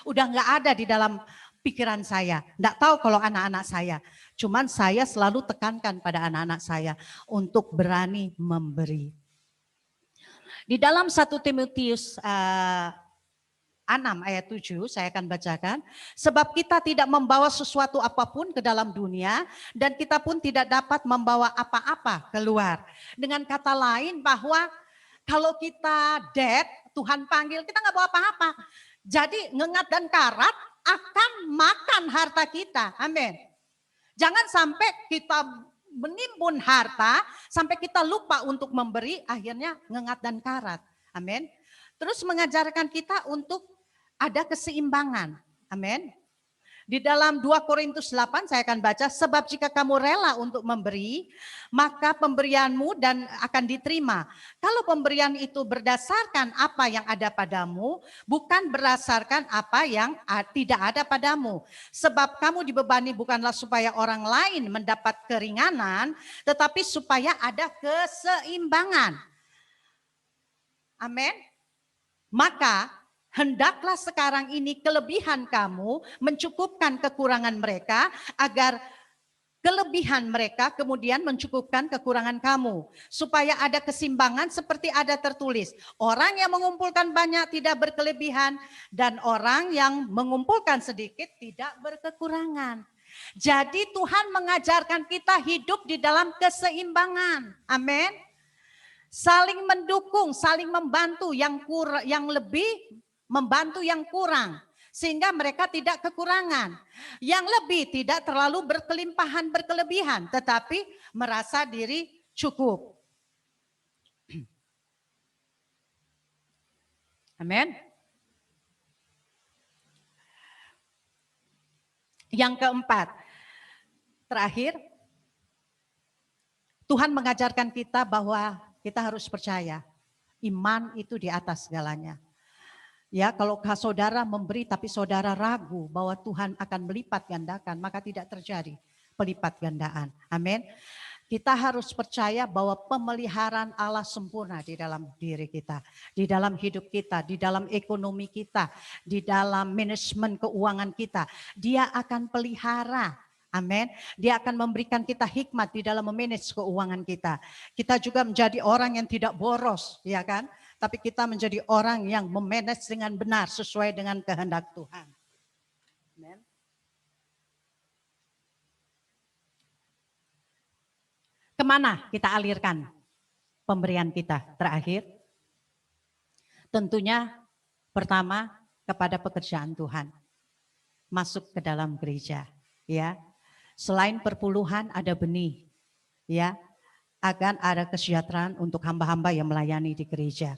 Udah nggak ada di dalam pikiran saya. Nggak tahu kalau anak-anak saya. Cuman saya selalu tekankan pada anak-anak saya untuk berani memberi. Di dalam 1 Timotius 6 ayat 7 saya akan bacakan. Sebab kita tidak membawa sesuatu apapun ke dalam dunia dan kita pun tidak dapat membawa apa-apa keluar. Dengan kata lain bahwa kalau kita dead, Tuhan panggil kita nggak bawa apa-apa. Jadi ngengat dan karat akan makan harta kita. Amin. Jangan sampai kita menimbun harta, sampai kita lupa untuk memberi, akhirnya ngengat dan karat. Amin. Terus mengajarkan kita untuk ada keseimbangan. Amin. Di dalam 2 Korintus 8 saya akan baca, sebab jika kamu rela untuk memberi, maka pemberianmu dan akan diterima. Kalau pemberian itu berdasarkan apa yang ada padamu, bukan berdasarkan apa yang tidak ada padamu. Sebab kamu dibebani bukanlah supaya orang lain mendapat keringanan, tetapi supaya ada keseimbangan. Amin. Maka hendaklah sekarang ini kelebihan kamu mencukupkan kekurangan mereka agar kelebihan mereka kemudian mencukupkan kekurangan kamu. Supaya ada keseimbangan seperti ada tertulis. Orang yang mengumpulkan banyak tidak berkelebihan dan orang yang mengumpulkan sedikit tidak berkekurangan. Jadi Tuhan mengajarkan kita hidup di dalam keseimbangan. Amin. Saling mendukung, saling membantu yang lebih membantu yang kurang sehingga mereka tidak kekurangan. Yang lebih tidak terlalu berkelimpahan berkelebihan tetapi merasa diri cukup. Amin. Yang keempat, terakhir, Tuhan mengajarkan kita bahwa kita harus percaya iman itu di atas segalanya. Ya, kalau saudara memberi tapi saudara ragu bahwa Tuhan akan melipat gandakan, maka tidak terjadi pelipat gandaan. Amin. Kita harus percaya bahwa pemeliharaan Allah sempurna di dalam diri kita, di dalam hidup kita, di dalam ekonomi kita, di dalam manajemen keuangan kita. Dia akan pelihara. Amin. Dia akan memberikan kita hikmat di dalam memanage keuangan kita. Kita juga menjadi orang yang tidak boros, ya kan? Tapi kita menjadi orang yang memanage dengan benar sesuai dengan kehendak Tuhan. Amen. Kemana kita alirkan pemberian kita terakhir? Tentunya pertama kepada pekerjaan Tuhan. Masuk ke dalam gereja, ya. Selain perpuluhan ada benih, ya. Agar ada kesejahteraan untuk hamba-hamba yang melayani di gereja.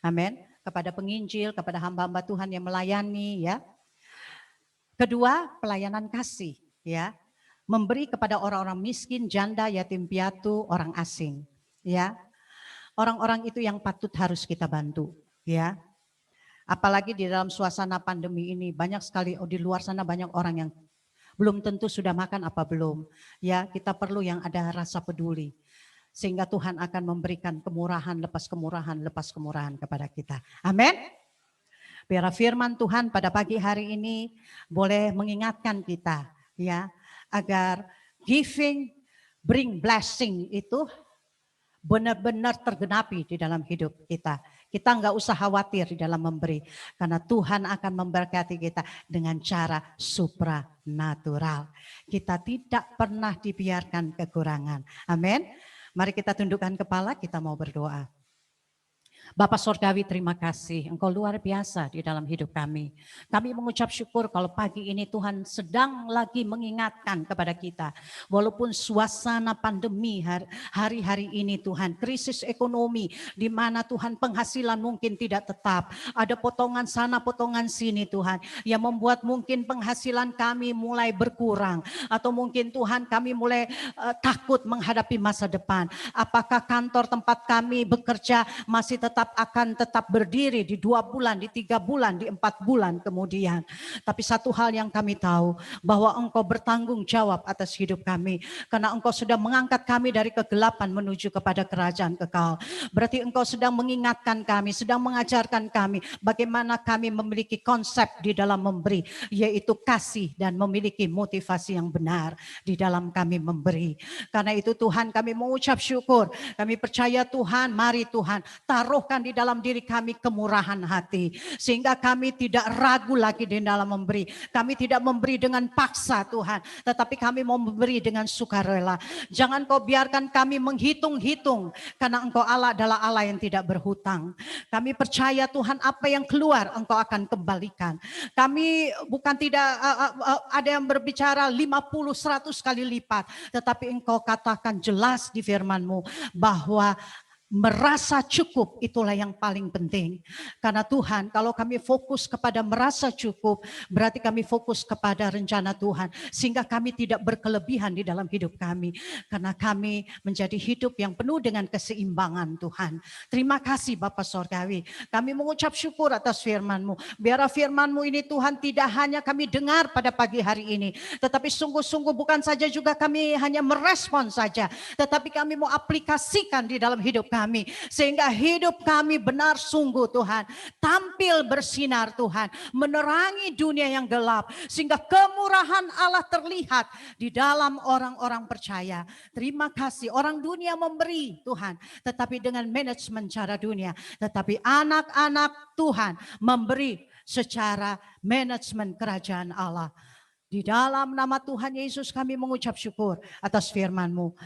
Amin. Kepada penginjil, kepada hamba-hamba Tuhan yang melayani, ya. Kedua, pelayanan kasih, ya. Memberi kepada orang-orang miskin, janda, yatim piatu, orang asing, ya. Orang-orang itu yang patut harus kita bantu, ya. Apalagi di dalam suasana pandemi ini banyak sekali di luar sana banyak orang yang belum tentu sudah makan apa belum. Ya, kita perlu yang ada rasa peduli. Sehingga Tuhan akan memberikan kemurahan lepas kemurahan kepada kita. Amin. Biar firman Tuhan pada pagi hari ini boleh mengingatkan kita, ya, agar giving bring blessing itu benar-benar tergenapi di dalam hidup kita. Kita nggak usah khawatir di dalam memberi, karena Tuhan akan memberkati kita dengan cara supranatural. Kita tidak pernah dibiarkan kekurangan. Amin. Mari kita tundukkan kepala, kita mau berdoa. Bapak Sorgawi, terima kasih. Engkau luar biasa di dalam hidup kami. Kami mengucap syukur kalau pagi ini Tuhan sedang lagi mengingatkan kepada kita. Walaupun suasana pandemi hari-hari ini Tuhan, krisis ekonomi di mana Tuhan penghasilan mungkin tidak tetap. Ada potongan sana, potongan sini Tuhan, yang membuat mungkin penghasilan kami mulai berkurang. Atau mungkin Tuhan kami mulai takut menghadapi masa depan. Apakah kantor tempat kami bekerja masih akan tetap berdiri di 2 bulan, di 3 bulan, di 4 bulan kemudian. Tapi satu hal yang kami tahu, bahwa Engkau bertanggung jawab atas hidup kami. Karena Engkau sudah mengangkat kami dari kegelapan menuju kepada kerajaan kekal. Berarti Engkau sedang mengingatkan kami, sedang mengajarkan kami bagaimana kami memiliki konsep di dalam memberi, yaitu kasih dan memiliki motivasi yang benar di dalam kami memberi. Karena itu Tuhan, kami mengucap syukur, kami percaya Tuhan, mari Tuhan taruhkan di dalam diri kami kemurahan hati, sehingga kami tidak ragu lagi di dalam memberi. Kami tidak memberi dengan paksa Tuhan, tetapi kami mau memberi dengan sukarela. Jangan Kau biarkan kami menghitung-hitung, karena Engkau Allah adalah Allah yang tidak berhutang. Kami percaya Tuhan, apa yang keluar Engkau akan kembalikan. Kami bukan tidak ada yang berbicara 50-100 kali lipat, tetapi Engkau katakan jelas di firman-Mu bahwa merasa cukup itulah yang paling penting. Karena Tuhan, kalau kami fokus kepada merasa cukup, berarti kami fokus kepada rencana Tuhan, sehingga kami tidak berkelebihan di dalam hidup kami. Karena kami menjadi hidup yang penuh dengan keseimbangan Tuhan. Terima kasih Bapa Sorgawi. Kami mengucap syukur atas firman-Mu. Biar firman-Mu ini Tuhan tidak hanya kami dengar pada pagi hari ini, tetapi sungguh-sungguh bukan saja juga kami hanya merespon saja, tetapi kami mau aplikasikan di dalam hidup kami. Sehingga hidup kami benar sungguh Tuhan tampil bersinar Tuhan, menerangi dunia yang gelap, sehingga kemurahan Allah terlihat di dalam orang-orang percaya. Terima kasih, orang dunia memberi Tuhan, tetapi dengan manajemen cara dunia. Tetapi anak-anak Tuhan memberi secara manajemen kerajaan Allah. Di dalam nama Tuhan Yesus kami mengucap syukur atas firman-Mu.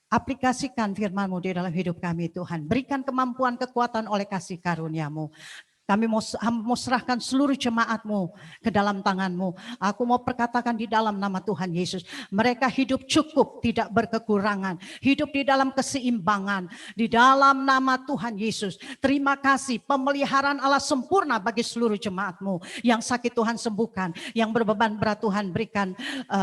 Aplikasikan firman-Mu di dalam hidup kami Tuhan. Berikan kemampuan, kekuatan oleh kasih karunia-Mu. Kami mau serahkan seluruh jemaat-Mu ke dalam tangan-Mu. Aku mau perkatakan di dalam nama Tuhan Yesus, mereka hidup cukup, tidak berkekurangan, hidup di dalam keseimbangan. Di dalam nama Tuhan Yesus, terima kasih, pemeliharaan Allah sempurna bagi seluruh jemaat-Mu. Yang sakit Tuhan sembuhkan, yang berbeban berat Tuhan berikan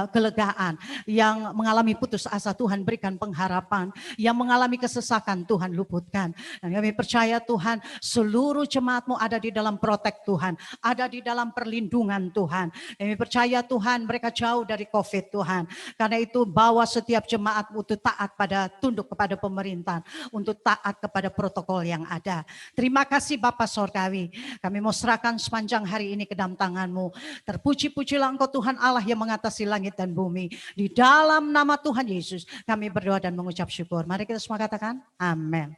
kelegaan, yang mengalami putus asa Tuhan berikan pengharapan, yang mengalami kesesakan Tuhan luputkan. Dan kami percaya Tuhan, seluruh jemaat-Mu ada di dalam protek Tuhan, ada di dalam perlindungan Tuhan. Kami percaya Tuhan, mereka jauh dari COVID Tuhan. Karena itu bawa setiap jemaat untuk taat tunduk kepada pemerintahan, untuk taat kepada protokol yang ada. Terima kasih Bapa Sorgawi. Kami mau serahkan sepanjang hari ini ke dalam tangan-Mu. Terpuji-pujilah Engkau Tuhan Allah yang mengatasi langit dan bumi. Di dalam nama Tuhan Yesus kami berdoa dan mengucap syukur. Mari kita semua katakan amin.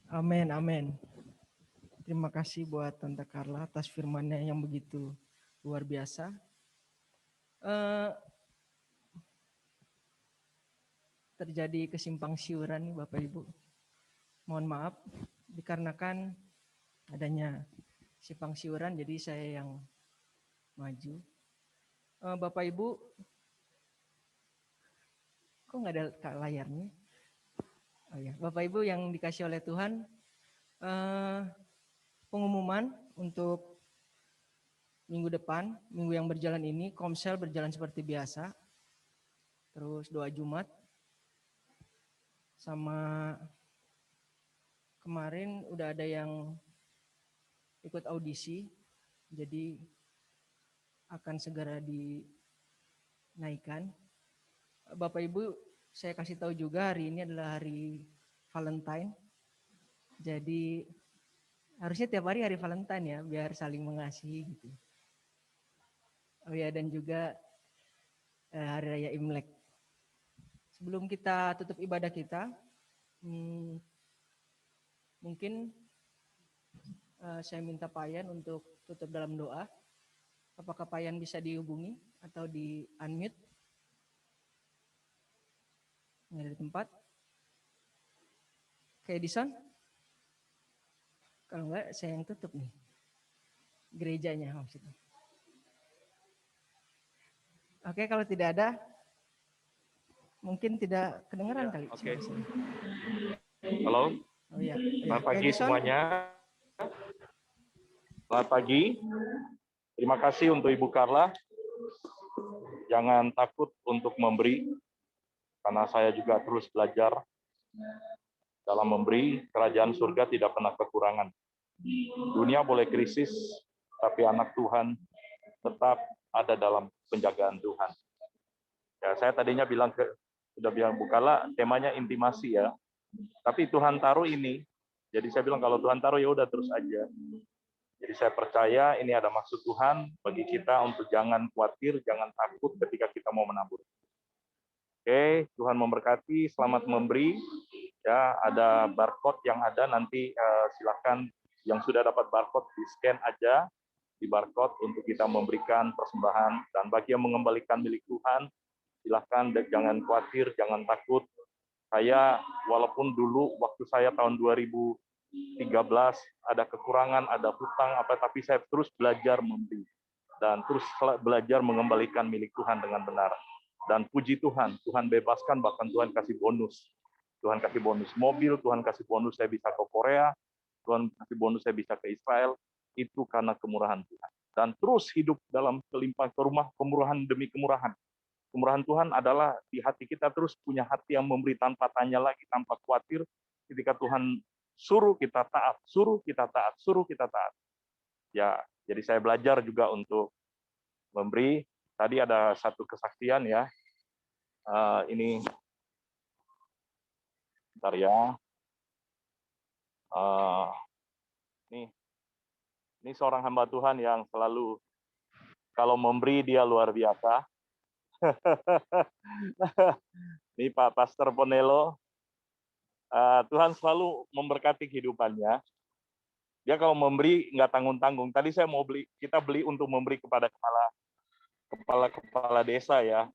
Amin, amin. Terima kasih buat Tante Carla atas firman-Nya yang begitu luar biasa. Terjadi kesimpang siuran nih Bapak Ibu. Mohon maaf, dikarenakan adanya simpang siuran jadi saya yang maju. Bapak Ibu, kok nggak ada layarnya? Oh ya, Bapak Ibu yang dikasih oleh Tuhan, pengumuman untuk minggu depan, minggu yang berjalan ini, Komsel berjalan seperti biasa. Terus doa Jumat, sama kemarin udah ada yang ikut audisi, jadi akan segera naikkan. Bapak Ibu, saya kasih tahu juga hari ini adalah hari Valentine. Jadi harusnya tiap hari Valentine ya, biar saling mengasihi gitu. Oh ya, dan juga hari raya Imlek. Sebelum kita tutup ibadah kita, mungkin saya minta Payan untuk tutup dalam doa. Apakah Payan bisa dihubungi atau di unmute? Nggak ada di tempat. Oke, Edison? Kalau enggak, saya yang tutup nih. Gerejanya maksudnya. Oke, kalau tidak ada, mungkin tidak kedengeran kali. Oke. Halo. Oh iya. Selamat pagi Edison? semuanya. Selamat pagi. Terima kasih untuk Ibu Carla. Jangan takut untuk memberi, karena saya juga terus belajar dalam memberi. Kerajaan surga tidak pernah kekurangan. Dunia boleh krisis, tapi anak Tuhan tetap ada dalam penjagaan Tuhan. Ya, saya tadinya sudah bilang Bu Carla, temanya intimasi ya. Tapi Tuhan taruh ini. Jadi saya bilang kalau Tuhan taruh ya udah terus aja. Jadi saya percaya ini ada maksud Tuhan bagi kita untuk jangan khawatir, jangan takut ketika kita mau menabur. Oke, Tuhan memberkati, selamat memberi. Ya, ada barcode yang ada nanti silakan yang sudah dapat barcode di scan aja di barcode untuk kita memberikan persembahan, dan bagi yang mengembalikan milik Tuhan silakan, jangan khawatir, jangan takut. Saya walaupun dulu waktu saya tahun 2013 ada kekurangan, ada hutang tapi saya terus belajar memberi dan terus belajar mengembalikan milik Tuhan dengan benar. Dan puji Tuhan, Tuhan bebaskan, bahkan Tuhan kasih bonus. Tuhan kasih bonus mobil, Tuhan kasih bonus saya bisa ke Korea, Tuhan kasih bonus saya bisa ke Israel, itu karena kemurahan Tuhan. Dan terus hidup dalam kelimpahan kemurahan demi kemurahan. Kemurahan Tuhan adalah di hati kita terus punya hati yang memberi tanpa tanya lagi, tanpa khawatir. Ketika Tuhan suruh kita taat, suruh kita taat, suruh kita taat. Ya, jadi saya belajar juga untuk memberi. Tadi ada satu kesaksian ya. Ini, bentar ya. Ini seorang hamba Tuhan yang selalu kalau memberi dia luar biasa. Ini Pak Pastor Ponelo, Tuhan selalu memberkati kehidupannya. Dia kalau memberi nggak tanggung-tanggung. Tadi saya mau kita beli untuk memberi kepada kepala desa ya.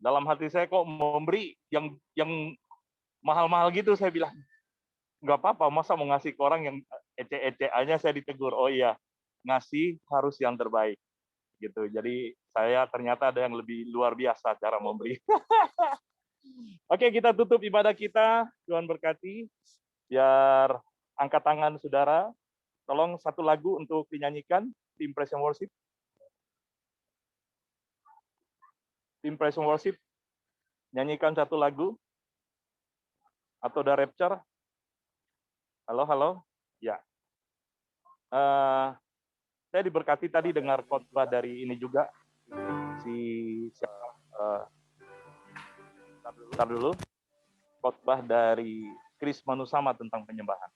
Dalam hati saya kok memberi yang mahal-mahal gitu, saya bilang nggak apa-apa, masa mau ngasih ke orang yang ece-eceannya. Saya ditegur, oh iya, ngasih harus yang terbaik. Gitu. Jadi saya ternyata ada yang lebih luar biasa cara memberi. Oke, kita tutup ibadah kita. Tuhan berkati. Biar angkat tangan saudara. Tolong satu lagu untuk dinyanyikan, tim Praise and Worship. Tim Praise and Worship, nyanyikan satu lagu. Atau The Rapture. Halo. Ya. Saya diberkati tadi dengar khotbah dari ini juga, dulu khotbah dari Chris Manusama tentang penyembahan.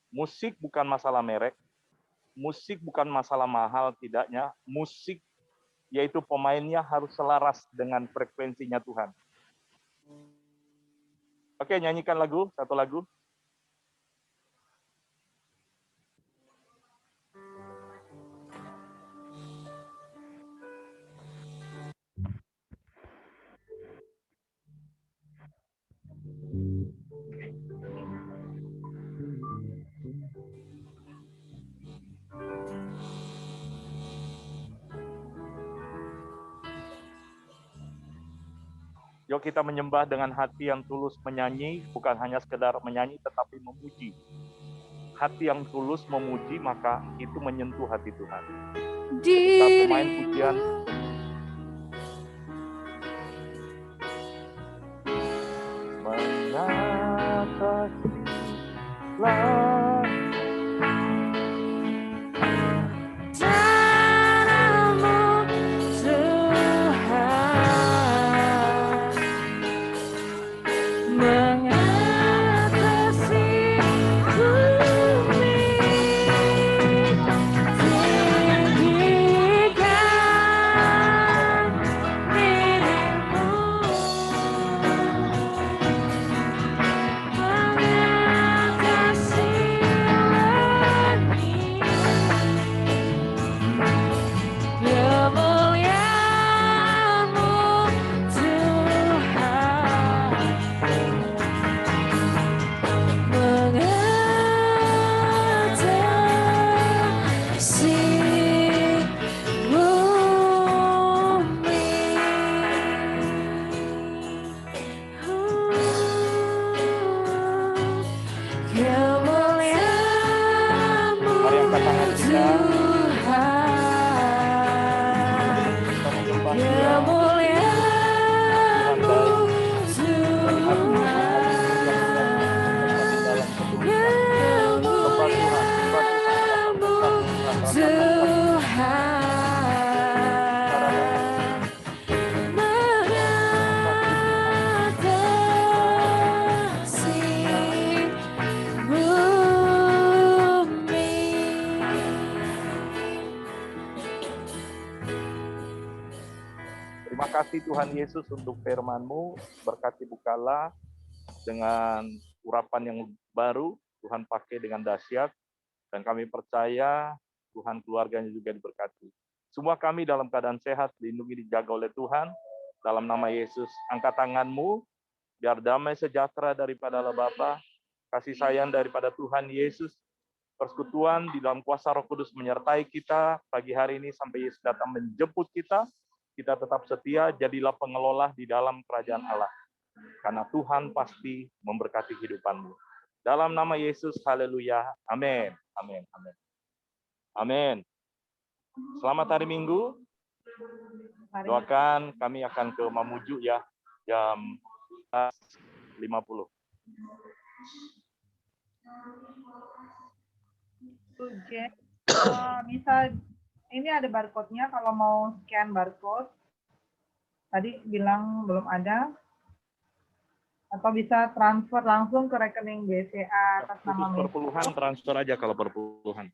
Musik bukan masalah merek, musik bukan masalah mahal tidaknya, musik yaitu pemainnya harus selaras dengan frekuensinya Tuhan. Oke, nyanyikan satu lagu. Yuk kita menyembah dengan hati yang tulus, menyanyi, bukan hanya sekedar menyanyi, tetapi memuji. Hati yang tulus memuji, maka itu menyentuh hati Tuhan. Ketika pemain pujian, mengatasilah Tanahmu Tuhan. Terima kasih Tuhan Yesus untuk firman-Mu. Berkati Bukala dengan urapan yang baru. Tuhan pakai dengan dahsyat. Dan kami percaya Tuhan keluarganya juga diberkati. Semua kami dalam keadaan sehat, dilindungi, dijaga oleh Tuhan. Dalam nama Yesus, angkat tanganmu. Biar damai sejahtera daripada Allah Bapa, kasih sayang daripada Tuhan Yesus, persekutuan di dalam kuasa Roh Kudus menyertai kita pagi hari ini sampai Yesus datang menjemput kita. Kita tetap setia, jadilah pengelola di dalam kerajaan Allah. Karena Tuhan pasti memberkati kehidupanmu. Dalam nama Yesus, haleluya. Amin. Amin. Amin. Amin. Selamat hari Minggu. Doakan kami akan ke Mamuju ya, jam 50. Bisa ini ada barcode-nya kalau mau scan barcode. Tadi bilang belum ada. Atau bisa transfer langsung ke rekening BCA atas nama Perpuluhan transfer aja kalau perpuluhan.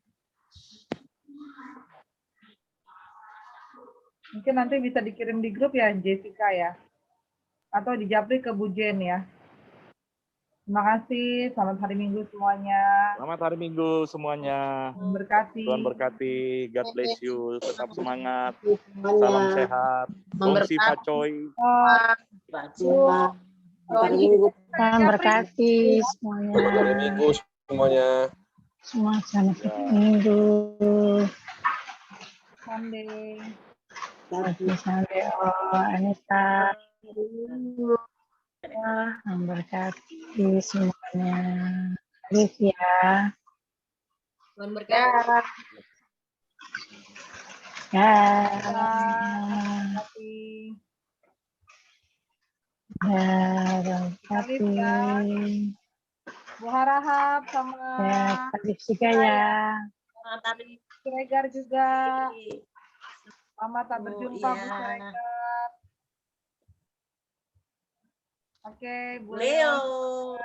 Mungkin nanti bisa dikirim di grup ya Jessica ya. Atau di japri ke Bu Jen ya. Terima kasih. Selamat hari Minggu semuanya. Selamat hari Minggu semuanya. Berkati. Tuhan berkati. God bless you. Tetap semangat. Salam sehat. Gongsi Pacoy. Tuhan berkati semuanya. Hari Minggu semuanya. Semua selamat minggu. Sunday. Sampai Anita. Tuhan berkati semuanya. Olivia. Tuhan berkati. Ya. Berkati. Ya, berkati. Bu Harahap sama Ya, Kak juga ya. Siregar juga. Mama tak berjumpa Bu iya. Siregar. Oke, Bu Leo. Leo.